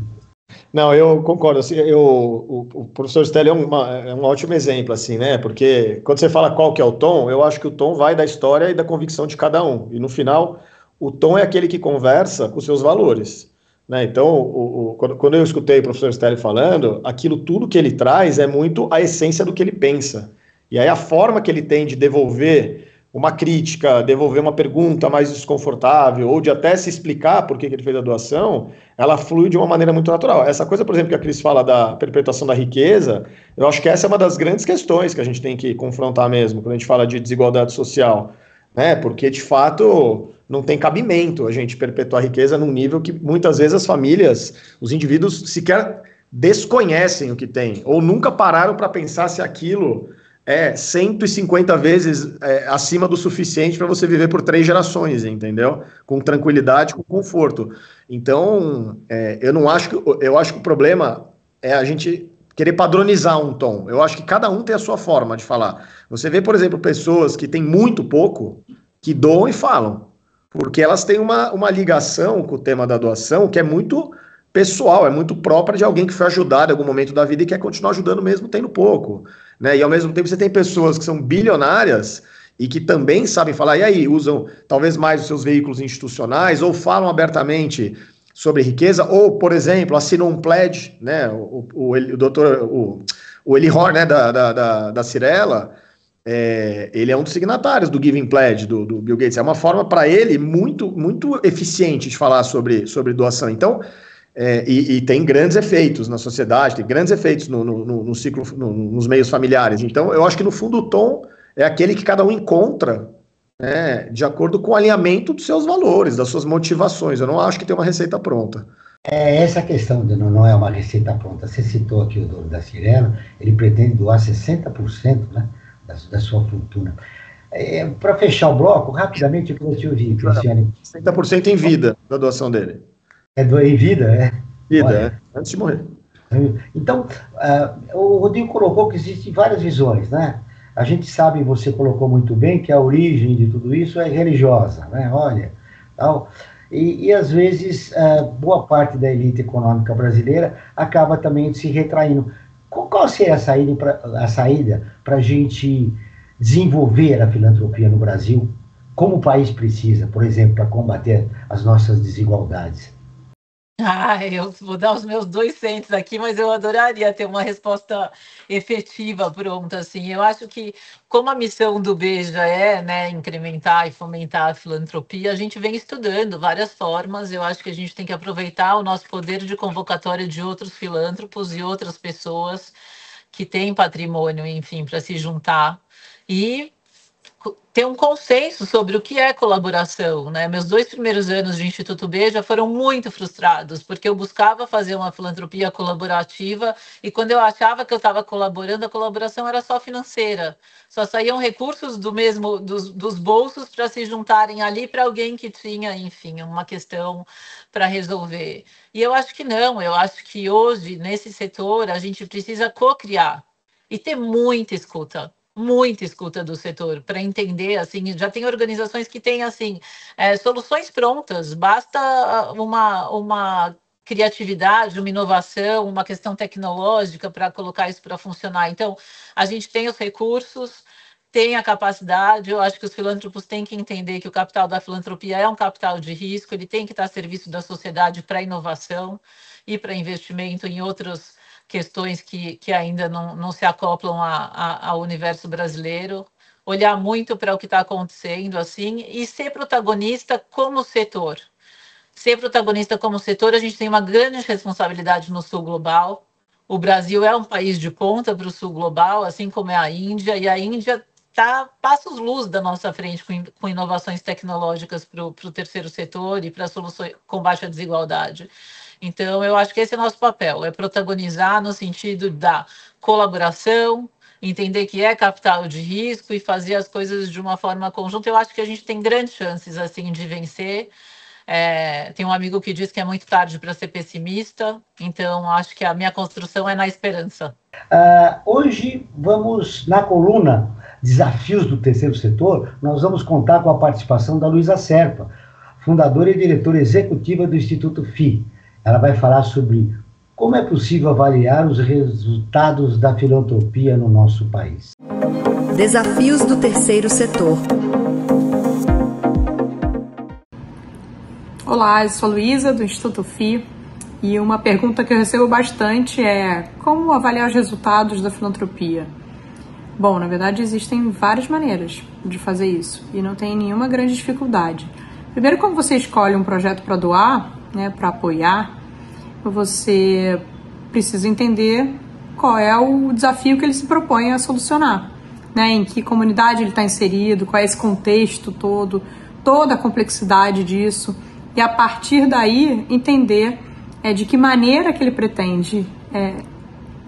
Não, eu concordo. Assim, o professor Stélio é um ótimo exemplo, assim, né? Porque quando você fala qual que é o tom, eu acho que o tom vai da história e da convicção de cada um. E no final, o tom é aquele que conversa com os seus valores, né? Então, quando eu escutei o professor Stélio falando, aquilo tudo que ele traz é muito a essência do que ele pensa. E aí a forma que ele tem de devolver uma crítica, devolver uma pergunta mais desconfortável, ou de até se explicar por que ele fez a doação, ela flui de uma maneira muito natural. Essa coisa, por exemplo, que a Cris fala da perpetuação da riqueza, eu acho que essa é uma das grandes questões que a gente tem que confrontar mesmo, quando a gente fala de desigualdade social, né? Porque, de fato, não tem cabimento a gente perpetuar a riqueza num nível que, muitas vezes, as famílias, os indivíduos, sequer desconhecem o que tem, ou nunca pararam para pensar se aquilo 150 vezes acima do suficiente para você viver por 3 gerações, entendeu? Com tranquilidade, com conforto. Então, eu acho que o problema é a gente querer padronizar um tom. Eu acho que cada um tem a sua forma de falar. Você vê, por exemplo, pessoas que têm muito pouco que doam e falam, porque elas têm uma ligação com o tema da doação que é muito pessoal, é muito própria de alguém que foi ajudado em algum momento da vida e quer continuar ajudando mesmo tendo pouco, né? E ao mesmo tempo você tem pessoas que são bilionárias e que também sabem falar, e aí, usam talvez mais os seus veículos institucionais ou falam abertamente sobre riqueza, ou, por exemplo, assinam um pledge, né? O Eli Horn, né, da Cirela, ele é um dos signatários do Giving Pledge do Bill Gates. É uma forma para ele muito, muito eficiente de falar sobre doação. Então, e tem grandes efeitos na sociedade, tem grandes efeitos no ciclo, nos meios familiares. Então, eu acho que no fundo o tom é aquele que cada um encontra, né, de acordo com o alinhamento dos seus valores, das suas motivações. Eu não acho que tem uma receita pronta. Essa questão não é uma receita pronta. Você citou aqui o dono da Cirela, ele pretende doar 60%, né, da sua fortuna. Para fechar o bloco, rapidamente eu queria te ouvir, Cristiane. 60% em vida da doação dele. Em vida, Vida, antes de morrer. Então, o Rodrigo colocou que existem várias visões, né? A gente sabe, você colocou muito bem, que a origem de tudo isso é religiosa, né? Olha, tal. E às vezes, boa parte da elite econômica brasileira acaba também se retraindo. Qual seria a saída para a gente desenvolver a filantropia no Brasil, como o país precisa, por exemplo, para combater as nossas desigualdades? Eu vou dar os meus 2 centos aqui, mas eu adoraria ter uma resposta efetiva, pronta, assim. Eu acho que, como a missão do Beja né, incrementar e fomentar a filantropia, a gente vem estudando várias formas. Eu acho que a gente tem que aproveitar o nosso poder de convocatória de outros filântropos e outras pessoas que têm patrimônio, enfim, para se juntar e ter um consenso sobre o que é colaboração, né? Meus 2 primeiros anos de Instituto Beja foram muito frustrados, porque eu buscava fazer uma filantropia colaborativa e quando eu achava que eu estava colaborando, a colaboração era só financeira. Só saíam recursos dos bolsos para se juntarem ali para alguém que tinha, enfim, uma questão para resolver. E eu acho que não, eu acho que hoje, nesse setor, a gente precisa co-criar e ter muita escuta do setor para entender, assim, já tem organizações que têm, assim, soluções prontas, basta uma criatividade, uma inovação, uma questão tecnológica para colocar isso para funcionar. Então, a gente tem os recursos, tem a capacidade, eu acho que os filântropos têm que entender que o capital da filantropia é um capital de risco, ele tem que estar a serviço da sociedade para inovação e para investimento em outros questões que ainda não se acoplam ao universo brasileiro, olhar muito para o que está acontecendo, assim, e ser protagonista como setor. Ser protagonista como setor, a gente tem uma grande responsabilidade no Sul Global. O Brasil é um país de ponta para o Sul Global, assim como é a Índia, e a Índia está passos-luz da nossa frente com inovações tecnológicas para o terceiro setor e para soluções combate à desigualdade. Então, eu acho que esse é o nosso papel, é protagonizar no sentido da colaboração, entender que é capital de risco e fazer as coisas de uma forma conjunta. Eu acho que a gente tem grandes chances, assim, de vencer. Tem um amigo que diz que é muito tarde para ser pessimista, então acho que a minha construção é na esperança. Hoje, vamos, na coluna Desafios do Terceiro Setor, nós vamos contar com a participação da Luísa Serpa, fundadora e diretora executiva do Instituto FI. Ela vai falar sobre como é possível avaliar os resultados da filantropia no nosso país. Desafios do terceiro setor. Olá, eu sou a Luísa, do Instituto FI, e uma pergunta que eu recebo bastante é como avaliar os resultados da filantropia? Bom, na verdade existem várias maneiras de fazer isso e não tem nenhuma grande dificuldade. Primeiro, quando você escolhe um projeto para doar, né, para apoiar, você precisa entender qual é o desafio que ele se propõe a solucionar, né, em que comunidade ele está inserido, qual é esse contexto todo, toda a complexidade disso, e a partir daí entender de que maneira que ele pretende,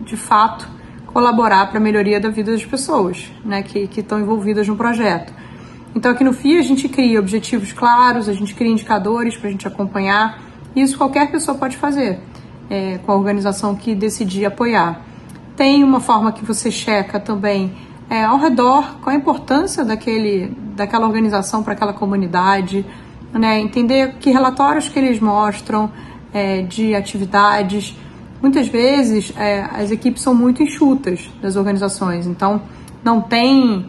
de fato, colaborar para a melhoria da vida das pessoas, né, que estão envolvidas no projeto. Então, aqui no FI, a gente cria objetivos claros, a gente cria indicadores para a gente acompanhar. Isso qualquer pessoa pode fazer, com a organização que decidir apoiar. Tem uma forma que você checa também ao redor, qual a importância daquela organização para aquela comunidade, né? Entender que relatórios que eles mostram de atividades. Muitas vezes as equipes são muito enxutas das organizações, então não tem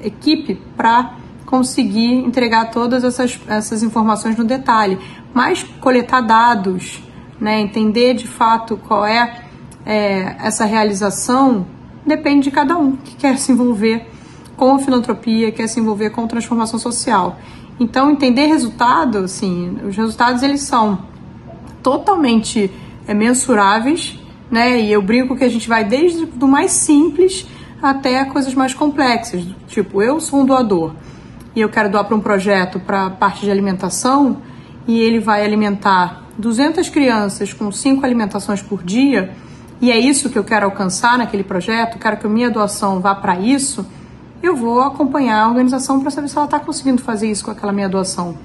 equipe para conseguir entregar todas essas informações no detalhe, mas coletar dados, né, entender de fato qual é essa realização, depende de cada um que quer se envolver com a filantropia, quer se envolver com transformação social. Então, entender resultado, assim, os resultados eles são totalmente mensuráveis, né? E eu brinco que a gente vai desde do mais simples até coisas mais complexas. Tipo, eu sou um doador e eu quero doar para um projeto para parte de alimentação e ele vai alimentar 200 crianças com 5 alimentações por dia e é isso que eu quero alcançar naquele projeto, quero que a minha doação vá para isso, eu vou acompanhar a organização para saber se ela está conseguindo fazer isso com aquela minha doação.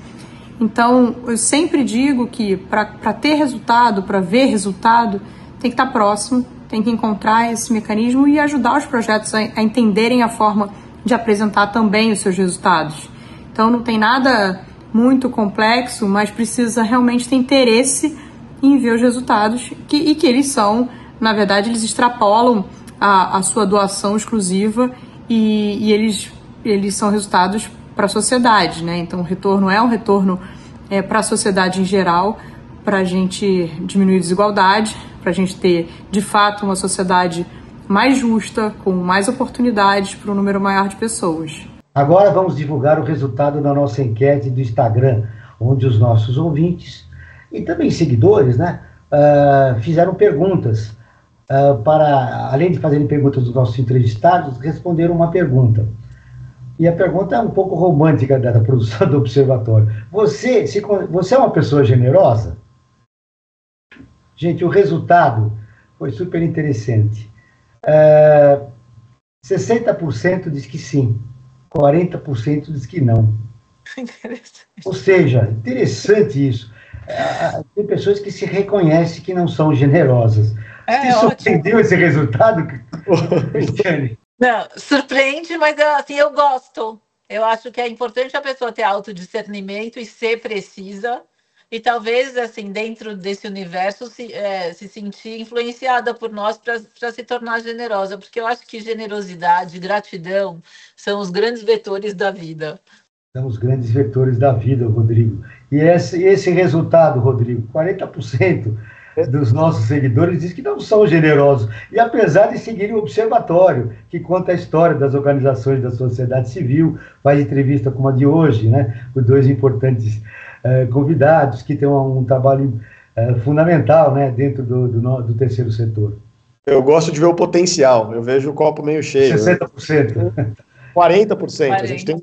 Então, eu sempre digo que para ter resultado, para ver resultado, tem que estar próximo, tem que encontrar esse mecanismo e ajudar os projetos a entenderem a forma de apresentar também os seus resultados. Então, não tem nada muito complexo, mas precisa realmente ter interesse em ver os resultados e que eles são, na verdade, eles extrapolam a sua doação exclusiva e eles são resultados para a sociedade, né? Então, o retorno é um retorno para a sociedade em geral, para a gente diminuir a desigualdade, para a gente ter, de fato, uma sociedade mais justa, com mais oportunidades para um número maior de pessoas. Agora vamos divulgar o resultado da nossa enquete do Instagram, onde os nossos ouvintes e também seguidores, né, fizeram perguntas para, além de fazerem perguntas dos nossos entrevistados, responderam uma pergunta. E a pergunta é um pouco romântica da produção do Observatório. Você é uma pessoa generosa? Gente, o resultado foi super interessante. 60% diz que sim, 40% diz que não. Ou seja, interessante isso. Tem pessoas que se reconhecem que não são generosas. Te surpreendeu esse resultado, Cristiane? Não, surpreende, mas assim, eu gosto. Eu acho que é importante a pessoa ter autodiscernimento e ser precisa. E talvez, assim, dentro desse universo, se sentir influenciada por nós para se tornar generosa. Porque eu acho que generosidade, gratidão, são os grandes vetores da vida. São os grandes vetores da vida, Rodrigo. E esse resultado, Rodrigo, 40% dos nossos seguidores diz que não são generosos. E apesar de seguirem o Observatório, que conta a história das organizações da sociedade civil, faz entrevista como a de hoje, né, com 2 importantes convidados que têm um trabalho fundamental, né, dentro do terceiro setor. Eu gosto de ver o potencial, eu vejo o copo meio cheio. 60%. 40%. A gente tem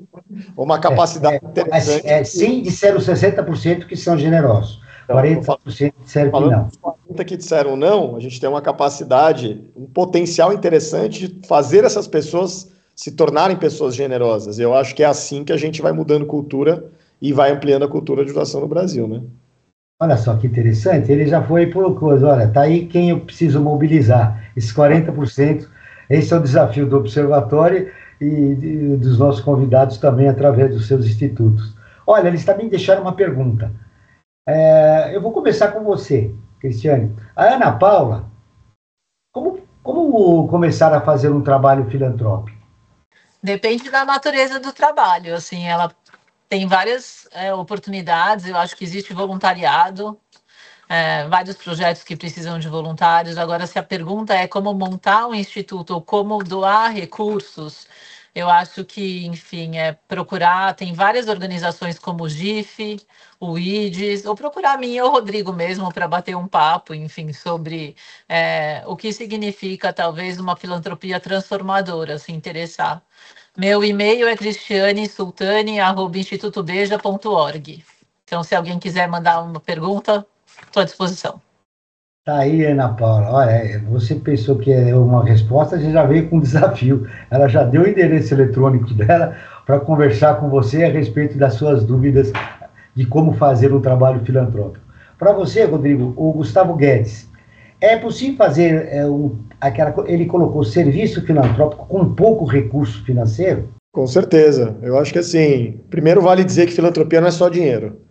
uma capacidade interessante. Sim, disseram 60% que são generosos. 40% disseram que não. Os 40% que disseram não, a gente tem uma capacidade, um potencial interessante de fazer essas pessoas se tornarem pessoas generosas. Eu acho que é assim que a gente vai mudando cultura e vai ampliando a cultura de doação no Brasil, né? Olha só que interessante, ele já foi por coisa, olha, tá aí quem eu preciso mobilizar, esses 40%, esse é o desafio do Observatório e dos nossos convidados também, através dos seus institutos. Olha, eles também deixaram uma pergunta. Eu vou começar com você, Cristiane. A Ana Paula, como começar a fazer um trabalho filantrópico? Depende da natureza do trabalho, assim, ela tem várias oportunidades, eu acho que existe voluntariado, vários projetos que precisam de voluntários. Agora, se a pergunta é como montar um instituto ou como doar recursos, eu acho que, enfim, procurar, tem várias organizações como o GIF, o IDES, ou procurar a minha ou o Rodrigo mesmo para bater um papo, enfim, sobre o que significa, talvez, uma filantropia transformadora, se interessar. Meu e-mail é cristianesultani@institutobeja.org. Então, se alguém quiser mandar uma pergunta, estou à disposição. Tá aí, Ana Paula. Olha, você pensou que é uma resposta, a gente já veio com um desafio. Ela já deu o endereço eletrônico dela para conversar com você a respeito das suas dúvidas de como fazer um trabalho filantrópico. Para você, Rodrigo, o Gustavo Guedes, É possível fazer, ele colocou serviço filantrópico com pouco recurso financeiro? Com certeza. Eu acho que assim, primeiro vale dizer que filantropia não é só dinheiro.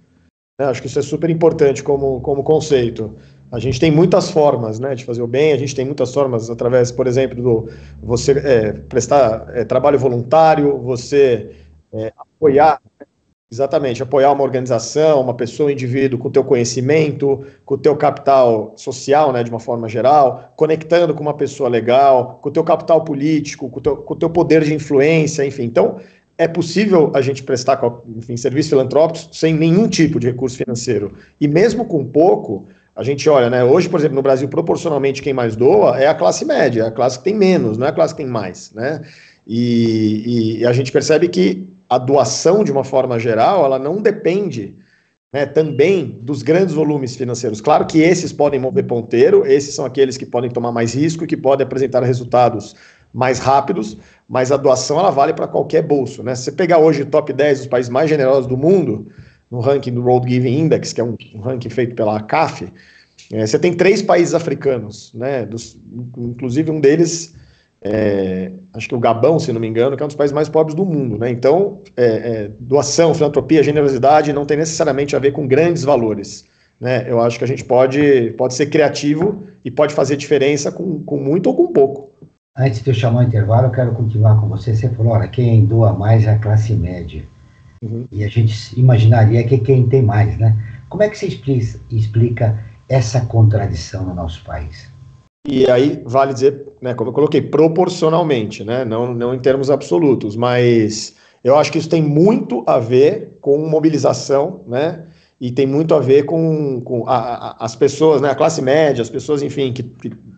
Acho que isso é super importante como conceito. A gente tem muitas formas, né, de fazer o bem, a gente tem muitas formas através, por exemplo, do você prestar trabalho voluntário, você apoiar, exatamente, apoiar uma organização, uma pessoa, um indivíduo com o teu conhecimento, com o teu capital social, né, de uma forma geral, conectando com uma pessoa legal, com o teu capital político, com o teu poder de influência, enfim. Então, é possível a gente prestar, enfim, serviços filantrópicos sem nenhum tipo de recurso financeiro. E mesmo com pouco, a gente olha, né, hoje, por exemplo, no Brasil, proporcionalmente, quem mais doa é a classe média, é a classe que tem menos, não é a classe que tem mais, né? E a gente percebe que a doação, de uma forma geral, ela não depende, né, também dos grandes volumes financeiros. Claro que esses podem mover ponteiro, esses são aqueles que podem tomar mais risco e que podem apresentar resultados mais rápidos, mas a doação ela vale para qualquer bolso, né? Se você pegar hoje o top 10 dos países mais generosos do mundo, no ranking do World Giving Index, que é um ranking feito pela CAF, você tem 3 países africanos, né? Inclusive um deles, acho que o Gabão, se não me engano, que é um dos países mais pobres do mundo, né? Então, doação, filantropia, generosidade não tem necessariamente a ver com grandes valores, né? Eu acho que a gente pode ser criativo e pode fazer diferença com muito ou com pouco. Antes de eu chamar o intervalo, eu quero continuar com você. Você falou, olha, quem doa mais é a classe média. Uhum. E a gente imaginaria que quem tem mais, né? Como é que você explica essa contradição no nosso país? E aí vale dizer, né, como eu coloquei, proporcionalmente, né? Não em termos absolutos, mas eu acho que isso tem muito a ver com mobilização, né? E tem muito a ver com as pessoas, né, a classe média, as pessoas, enfim, que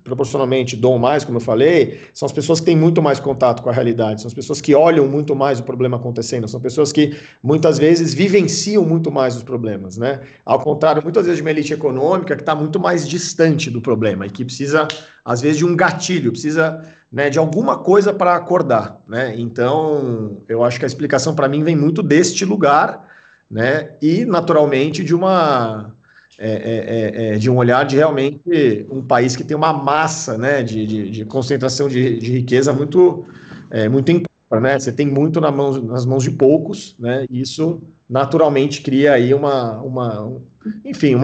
proporcionalmente doam mais, como eu falei, são as pessoas que têm muito mais contato com a realidade, são as pessoas que olham muito mais o problema acontecendo, são pessoas que muitas vezes vivenciam muito mais os problemas, né? Ao contrário, muitas vezes, de uma elite econômica que está muito mais distante do problema e que precisa, às vezes, de um gatilho, precisa, né, de alguma coisa para acordar, né? Então, eu acho que a explicação para mim vem muito deste lugar, né, e naturalmente de um olhar de realmente um país que tem uma massa, né, de concentração de riqueza muito ímpar, né? Você tem muito nas mãos de poucos, né? E isso naturalmente cria aí uma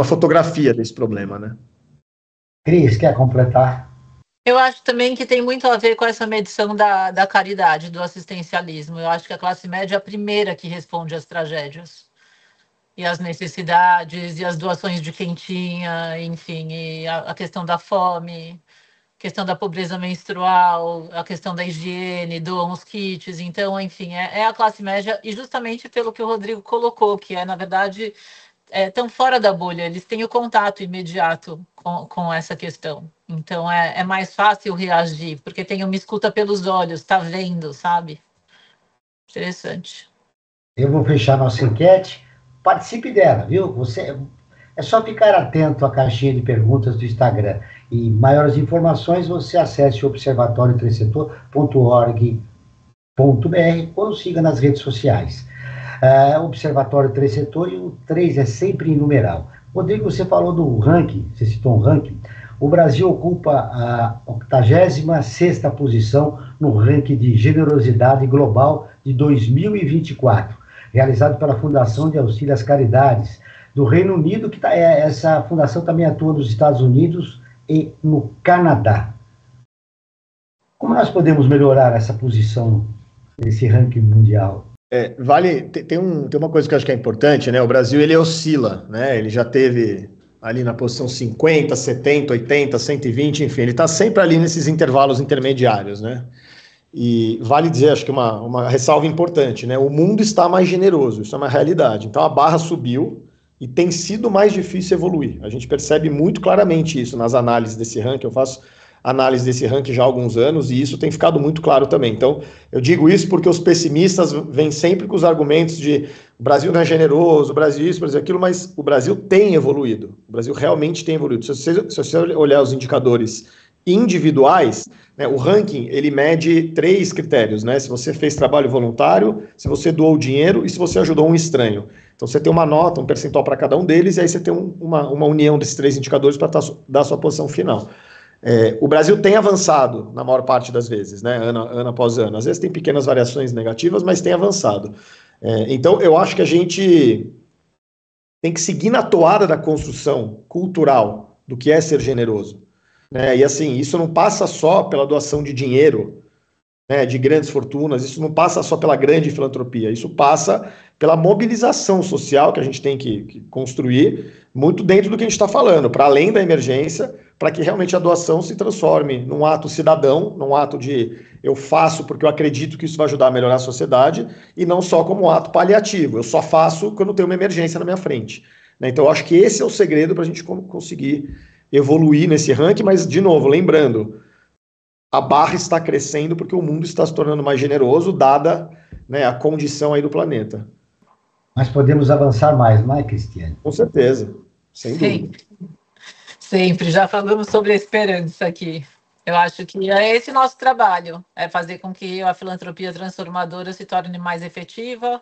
fotografia desse problema, né? Cris, quer completar? Eu acho também que tem muito a ver com essa medição da caridade, do assistencialismo. Eu acho que a classe média é a primeira que responde às tragédias e as necessidades, e as doações de quem tinha, enfim, e a questão da fome, questão da pobreza menstrual, a questão da higiene, doam os kits. Então, enfim, é a classe média, e justamente pelo que o Rodrigo colocou, que na verdade, tão fora da bolha, eles têm o contato imediato com essa questão. Então, é mais fácil reagir, porque tem uma escuta pelos olhos, tá vendo, sabe? Interessante. Eu vou fechar nossa enquete. Participe dela, viu? É só ficar atento à caixinha de perguntas do Instagram. E maiores informações, você acesse observatório3setor.org.br ou siga nas redes sociais. Observatório 3 Setor, e o 3 é sempre em numeral. Rodrigo, você falou do ranking, você citou um ranking. O Brasil ocupa a 86ª posição no ranking de generosidade global de 2024. Realizado pela Fundação de Auxílio às Caridades do Reino Unido, que essa fundação também atua nos Estados Unidos e no Canadá. Como nós podemos melhorar essa posição nesse ranking mundial? Tem uma coisa que eu acho que é importante, né? O Brasil, ele oscila, né? Ele já teve ali na posição 50, 70, 80, 120, enfim, ele está sempre ali nesses intervalos intermediários, né? E vale dizer, acho que uma ressalva importante, né? O mundo está mais generoso, isso é uma realidade. Então a barra subiu e tem sido mais difícil evoluir. A gente percebe muito claramente isso nas análises desse ranking. Eu faço análise desse ranking já há alguns anos e isso tem ficado muito claro também. Então eu digo isso porque os pessimistas vêm sempre com os argumentos de o Brasil não é generoso, o Brasil isso, o Brasil aquilo, mas o Brasil tem evoluído. O Brasil realmente tem evoluído. Se você olhar os indicadores individuais, né, o ranking, ele mede 3 critérios, né? Se você fez trabalho voluntário, se você doou dinheiro e se você ajudou um estranho. Então, você tem uma nota, um percentual para cada um deles, e aí você tem uma união desses 3 indicadores para dar a sua posição final. O Brasil tem avançado na maior parte das vezes, né, ano após ano. Às vezes tem pequenas variações negativas, mas tem avançado. Então, eu acho que a gente tem que seguir na toada da construção cultural do que é ser generoso. E assim, isso não passa só pela doação de dinheiro, né, de grandes fortunas, isso não passa só pela grande filantropia, isso passa pela mobilização social que a gente tem que construir, muito dentro do que a gente está falando, para além da emergência, para que realmente a doação se transforme num ato cidadão, num ato de eu faço porque eu acredito que isso vai ajudar a melhorar a sociedade, e não só como um ato paliativo, eu só faço quando tem uma emergência na minha frente. Então eu acho que esse é o segredo para a gente conseguir evoluir nesse ranking, mas, de novo, lembrando, a barra está crescendo porque o mundo está se tornando mais generoso, dada, né, a condição aí do planeta. Mas podemos avançar mais, não é, Cristiane? Com certeza, sem dúvida. Sempre, já falamos sobre a esperança aqui. Eu acho que é esse nosso trabalho, é fazer com que a filantropia transformadora se torne mais efetiva,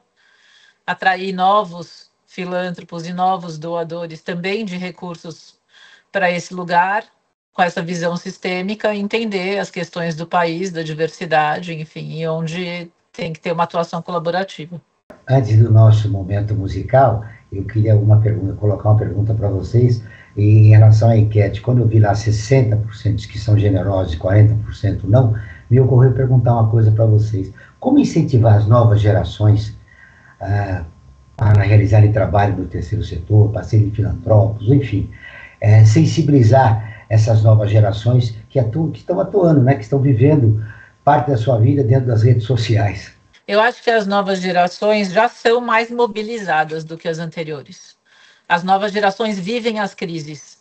atrair novos filântropos e novos doadores também de recursos para esse lugar, com essa visão sistêmica, entender as questões do país, da diversidade, enfim, e onde tem que ter uma atuação colaborativa. Antes do nosso momento musical, eu queria colocar uma pergunta para vocês em relação à enquete. Quando eu vi lá 60% que são generosos e 40% não, me ocorreu perguntar uma coisa para vocês. Como incentivar as novas gerações para realizarem trabalho no terceiro setor, para serem filantrópicos, enfim, sensibilizar essas novas gerações que estão atuando, né, que estão vivendo parte da sua vida dentro das redes sociais? Eu acho que as novas gerações já são mais mobilizadas do que as anteriores. As novas gerações vivem as crises,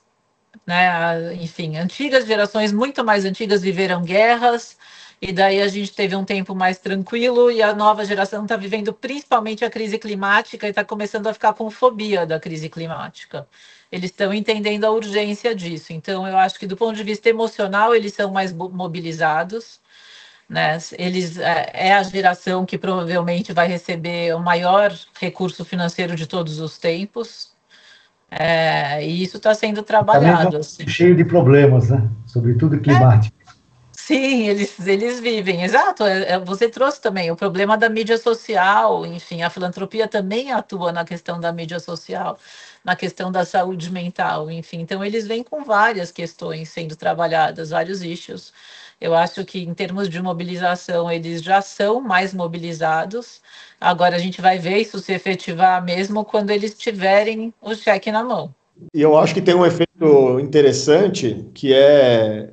né? Enfim, antigas gerações, muito mais antigas, viveram guerras, e daí a gente teve um tempo mais tranquilo, e a nova geração está vivendo principalmente a crise climática e está começando a ficar com fobia da crise climática. Eles estão entendendo a urgência disso. Então, eu acho que do ponto de vista emocional, eles são mais mobilizados, né? Eles é a geração que provavelmente vai receber o maior recurso financeiro de todos os tempos, e isso está sendo trabalhado. Assim. Cheio de problemas, né? Sobretudo climático. Sim, eles vivem, exato. Você trouxe também o problema da mídia social, enfim, a filantropia também atua na questão da mídia social, na questão da saúde mental, enfim. Então, eles vêm com várias questões sendo trabalhadas, vários issues. Eu acho que, em termos de mobilização, eles já são mais mobilizados. Agora, a gente vai ver isso se efetivar mesmo quando eles tiverem o cheque na mão. E eu acho que tem um efeito interessante, que é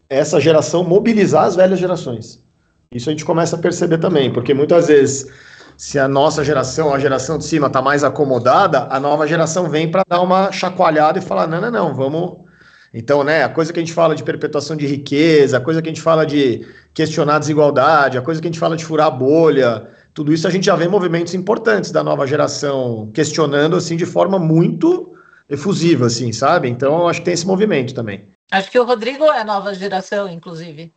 essa geração mobilizar as velhas gerações. Isso a gente começa a perceber também, porque muitas vezes, se a nossa geração, a geração de cima, está mais acomodada, a nova geração vem para dar uma chacoalhada e falar, não, vamos... Então, né, a coisa que a gente fala de perpetuação de riqueza, a coisa que a gente fala de questionar a desigualdade, a coisa que a gente fala de furar a bolha, tudo isso a gente já vê movimentos importantes da nova geração questionando, assim, de forma muito efusiva, assim, sabe? Então, eu acho que tem esse movimento também. Acho que o Rodrigo é a nova geração, inclusive.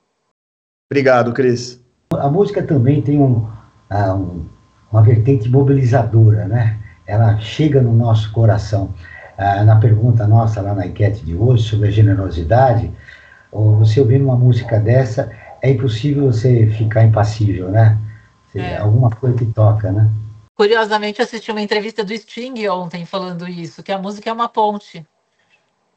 Obrigado, Cris. A música também tem uma vertente mobilizadora, né? Ela chega no nosso coração. Na pergunta nossa lá na enquete de hoje sobre a generosidade, você ouvindo uma música dessa, é impossível você ficar impassível, né? Alguma coisa que toca, né? Curiosamente, assisti uma entrevista do Sting ontem falando isso, que a música é uma ponte.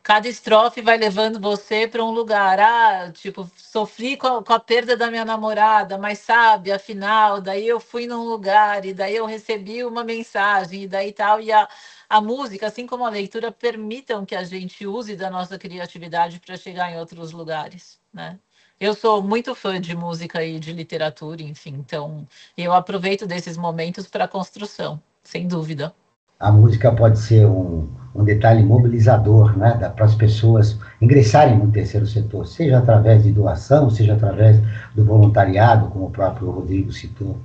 Cada estrofe vai levando você para um lugar. Tipo, sofri com a perda da minha namorada, mas sabe, afinal, daí eu fui num lugar, e daí eu recebi uma mensagem, e daí tal, e a música, assim como a leitura, permitam que a gente use da nossa criatividade para chegar em outros lugares, né? Eu sou muito fã de música e de literatura, enfim, então eu aproveito desses momentos para a construção, sem dúvida. A música pode ser um detalhe mobilizador, né, para as pessoas ingressarem no terceiro setor, seja através de doação, seja através do voluntariado, como o próprio Rodrigo citou.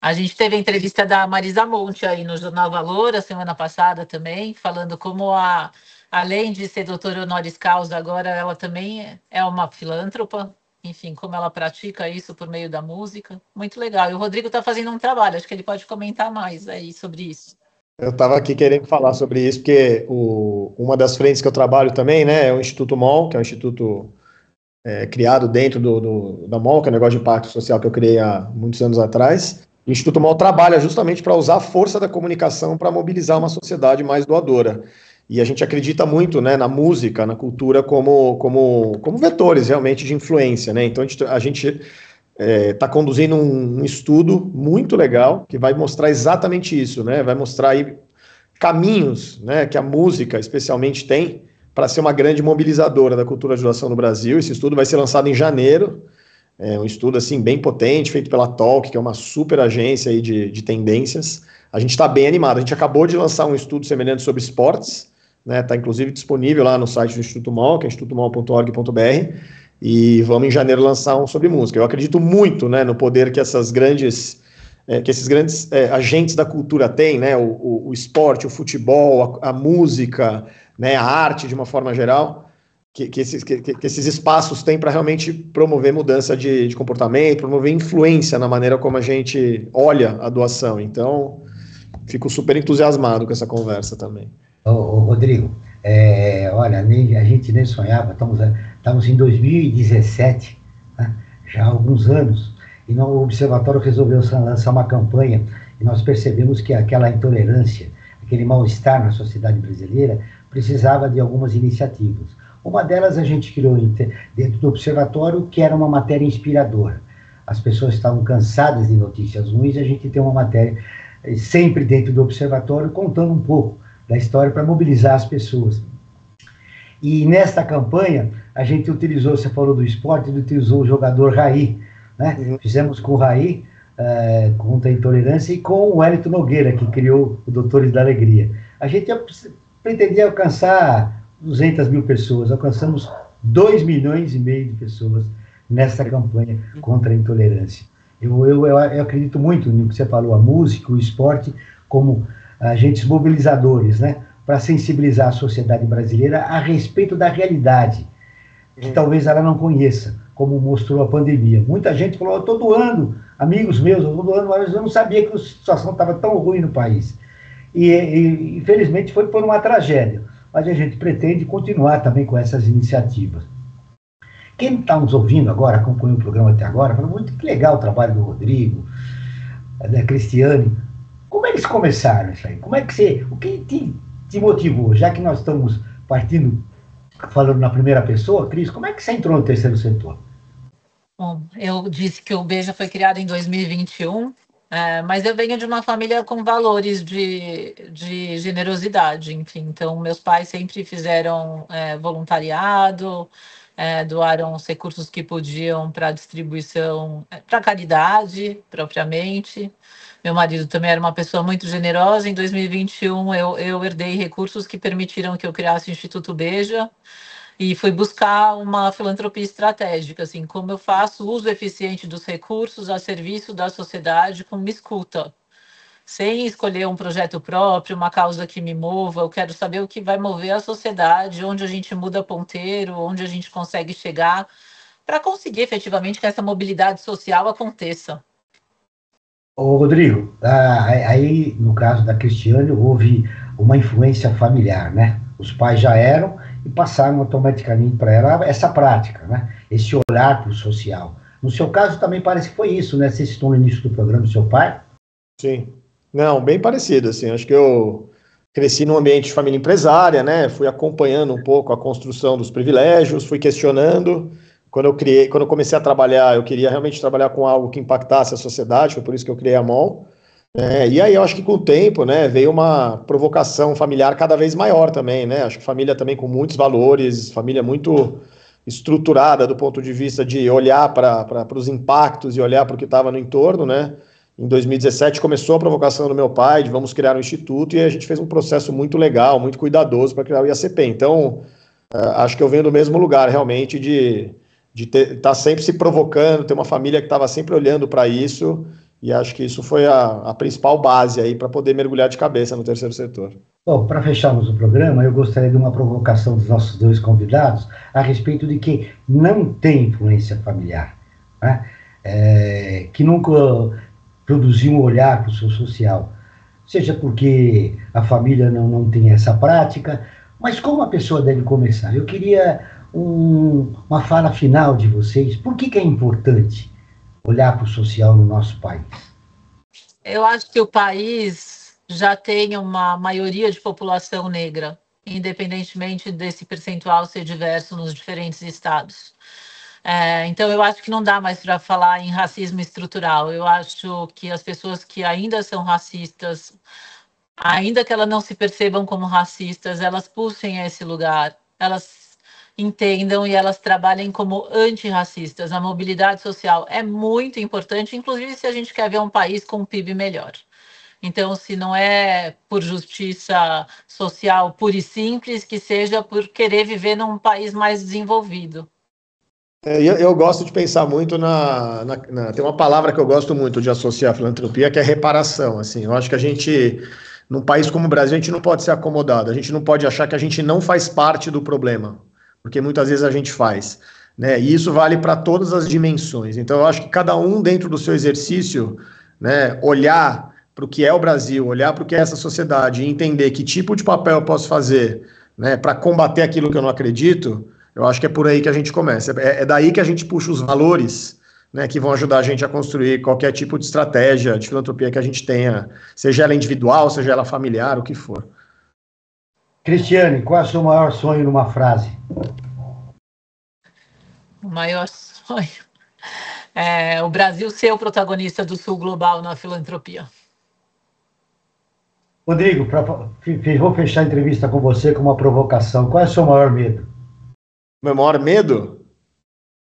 A gente teve a entrevista da Marisa Monte aí no Jornal Valor, a semana passada também, falando como a além de ser doutora honoris causa, agora ela também é uma filântropa. Enfim, como ela pratica isso por meio da música. Muito legal. E o Rodrigo está fazendo um trabalho, acho que ele pode comentar mais aí sobre isso. Eu estava aqui querendo falar sobre isso, porque uma das frentes que eu trabalho também, né, é o Instituto MOL, que é um instituto criado dentro da MOL, que é um negócio de impacto social que eu criei há muitos anos atrás. O Instituto MOL trabalha justamente para usar a força da comunicação para mobilizar uma sociedade mais doadora. E a gente acredita muito, né, na música, na cultura, como vetores realmente de influência, né? Então a gente está conduzindo um estudo muito legal que vai mostrar exatamente isso, né? Vai mostrar aí caminhos, né, que a música especialmente tem para ser uma grande mobilizadora da cultura de doação no Brasil. Esse estudo vai ser lançado em janeiro. É um estudo assim bem potente, feito pela Talk, que é uma super agência aí de tendências. A gente está bem animado. A gente acabou de lançar um estudo semelhante sobre esportes, né? Está inclusive disponível lá no site do Instituto MOL, que é institutomol.org.br, e vamos em janeiro lançar um sobre música. Eu acredito muito, né, no poder que esses grandes agentes da cultura têm, né, o esporte, o futebol, a música, né, a arte de uma forma geral, que esses espaços têm para realmente promover mudança de comportamento, promover influência na maneira como a gente olha a doação. Então, fico super entusiasmado com essa conversa também. Rodrigo, olha, a gente nem sonhava, estamos em 2017, né, já há alguns anos, e o Observatório resolveu lançar uma campanha, e nós percebemos que aquela intolerância, aquele mal-estar na sociedade brasileira, precisava de algumas iniciativas. Uma delas a gente criou dentro do Observatório, que era uma matéria inspiradora. As pessoas estavam cansadas de notícias ruins, e a gente tem uma matéria sempre dentro do Observatório, contando um pouco da história para mobilizar as pessoas. E nesta campanha, a gente utilizou, você falou do esporte, utilizou o jogador Raí, né? Uhum. Fizemos com o Raí, contra a intolerância, e com o Wellington Nogueira, que criou o Doutores da Alegria. A gente pretendia alcançar 200 mil pessoas, alcançamos 2,5 milhões de pessoas nessa campanha contra a intolerância. Eu acredito muito no que você falou, a música, o esporte, como agentes mobilizadores, né, para sensibilizar a sociedade brasileira a respeito da realidade, que talvez ela não conheça, como mostrou a pandemia. Muita gente falou, eu estou doando, amigos meus, eu estou doando, mas eu não sabia que a situação estava tão ruim no país. E infelizmente foi por uma tragédia, mas a gente pretende continuar também com essas iniciativas. Quem está nos ouvindo agora, acompanhou o programa até agora, falou, muito que legal o trabalho do Rodrigo, da Cristiane. Como eles começaram isso aí? O que te motivou? Já que nós estamos falando na primeira pessoa, Cris, como é que você entrou no terceiro setor? Bom, eu disse que o Beija foi criado em 2021, mas eu venho de uma família com valores de generosidade, enfim. Então, meus pais sempre fizeram voluntariado, doaram os recursos que podiam para distribuição, para caridade, propriamente. Meu marido também era uma pessoa muito generosa. Em 2021, eu herdei recursos que permitiram que eu criasse o Instituto Beija e fui buscar uma filantropia estratégica, assim, como eu faço uso eficiente dos recursos a serviço da sociedade com uma escuta, sem escolher um projeto próprio, uma causa que me mova. Eu quero saber o que vai mover a sociedade, onde a gente muda ponteiro, onde a gente consegue chegar, para conseguir efetivamente que essa mobilidade social aconteça. Ô, Rodrigo, aí no caso da Cristiane houve uma influência familiar, né? Os pais já eram e passaram automaticamente para ela essa prática, né? Esse olhar para o social. No seu caso também parece que foi isso, né? Você citou no início do programa do seu pai? Sim. Não, bem parecido, assim. Acho que eu cresci num ambiente de família empresária, né? Fui acompanhando um pouco a construção dos privilégios, fui questionando. Quando eu comecei a trabalhar, eu queria realmente trabalhar com algo que impactasse a sociedade, foi por isso que eu criei a MOL. E aí eu acho que com o tempo, né, veio uma provocação familiar cada vez maior também, né? Acho que família também com muitos valores, família muito estruturada do ponto de vista de olhar para os impactos e olhar para o que estava no entorno, né? Em 2017 começou a provocação do meu pai de vamos criar um instituto, e a gente fez um processo muito legal, muito cuidadoso para criar o IACP. Então, acho que eu venho do mesmo lugar, realmente, de estar sempre se provocando, ter uma família que estava sempre olhando para isso E acho que isso foi a principal base aí para poder mergulhar de cabeça no terceiro setor. Bom, para fecharmos o programa, eu gostaria de uma provocação dos nossos dois convidados a respeito de quem não tem influência familiar, né? Que nunca produziu um olhar para o seu social, seja porque a família não tem essa prática, mas como a pessoa deve começar? Eu queria uma fala final de vocês. Por que é importante olhar para o social no nosso país? Eu acho que o país já tem uma maioria de população negra, independentemente desse percentual ser diverso nos diferentes estados. Então, eu acho que não dá mais para falar em racismo estrutural. Eu acho que as pessoas que ainda são racistas, ainda que elas não se percebam como racistas, elas pulsem a esse lugar, elas entendam e elas trabalhem como antirracistas. A mobilidade social é muito importante, inclusive se a gente quer ver um país com um PIB melhor. Então, se não é por justiça social pura e simples, que seja por querer viver num país mais desenvolvido. Eu gosto de pensar muito tem uma palavra que eu gosto muito de associar à filantropia, que é reparação. Assim, eu acho que a gente, num país como o Brasil, a gente não pode ser acomodado, a gente não pode achar que a gente não faz parte do problema, porque muitas vezes a gente faz, né? E isso vale para todas as dimensões. Então, eu acho que cada um, dentro do seu exercício, né, olhar para o que é o Brasil, olhar para o que é essa sociedade e entender que tipo de papel eu posso fazer, né, para combater aquilo que eu não acredito. Eu acho que é por aí que a gente começa. É daí que a gente puxa os valores, né, que vão ajudar a gente a construir qualquer tipo de estratégia de filantropia que a gente tenha, seja ela individual, seja ela familiar, o que for. Cristiane, qual é o seu maior sonho numa frase? O maior sonho é o Brasil ser o protagonista do Sul Global na filantropia. Rodrigo, vou fechar a entrevista com você com uma provocação. Qual é o seu maior medo? Meu maior medo?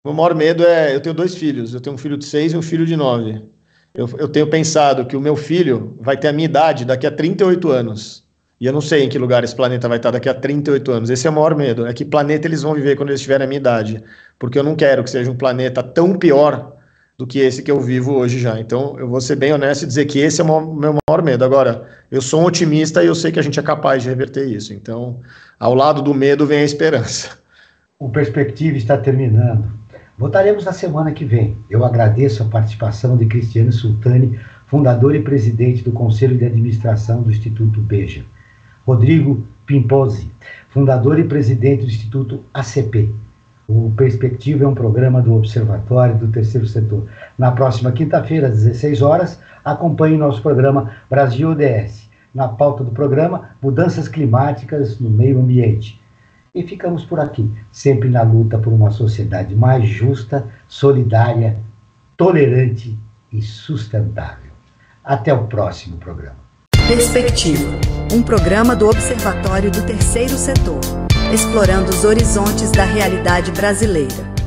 Meu maior medo é... Eu tenho 2 filhos. Eu tenho um filho de 6 e um filho de 9. Eu tenho pensado que o meu filho vai ter a minha idade daqui a 38 anos. E eu não sei em que lugar esse planeta vai estar daqui a 38 anos. Esse é o maior medo. É que planeta eles vão viver quando eles tiverem a minha idade. Porque eu não quero que seja um planeta tão pior do que esse que eu vivo hoje já. Então, eu vou ser bem honesto e dizer que esse é o meu maior medo. Agora, eu sou um otimista e eu sei que a gente é capaz de reverter isso. Então, ao lado do medo vem a esperança. O Perspectiva está terminando. Voltaremos na semana que vem. Eu agradeço a participação de Cristiane Sultani, fundador e presidente do Conselho de Administração do Instituto Beja. Rodrigo Pimpozzi, fundador e presidente do Instituto ACP. O Perspectiva é um programa do Observatório do Terceiro Setor. Na próxima quinta-feira, às 16 horas, acompanhe nosso programa Brasil ODS. Na pauta do programa, mudanças climáticas no meio ambiente. E ficamos por aqui, sempre na luta por uma sociedade mais justa, solidária, tolerante e sustentável. Até o próximo programa. Perspectiva, um programa do Observatório do Terceiro Setor, explorando os horizontes da realidade brasileira.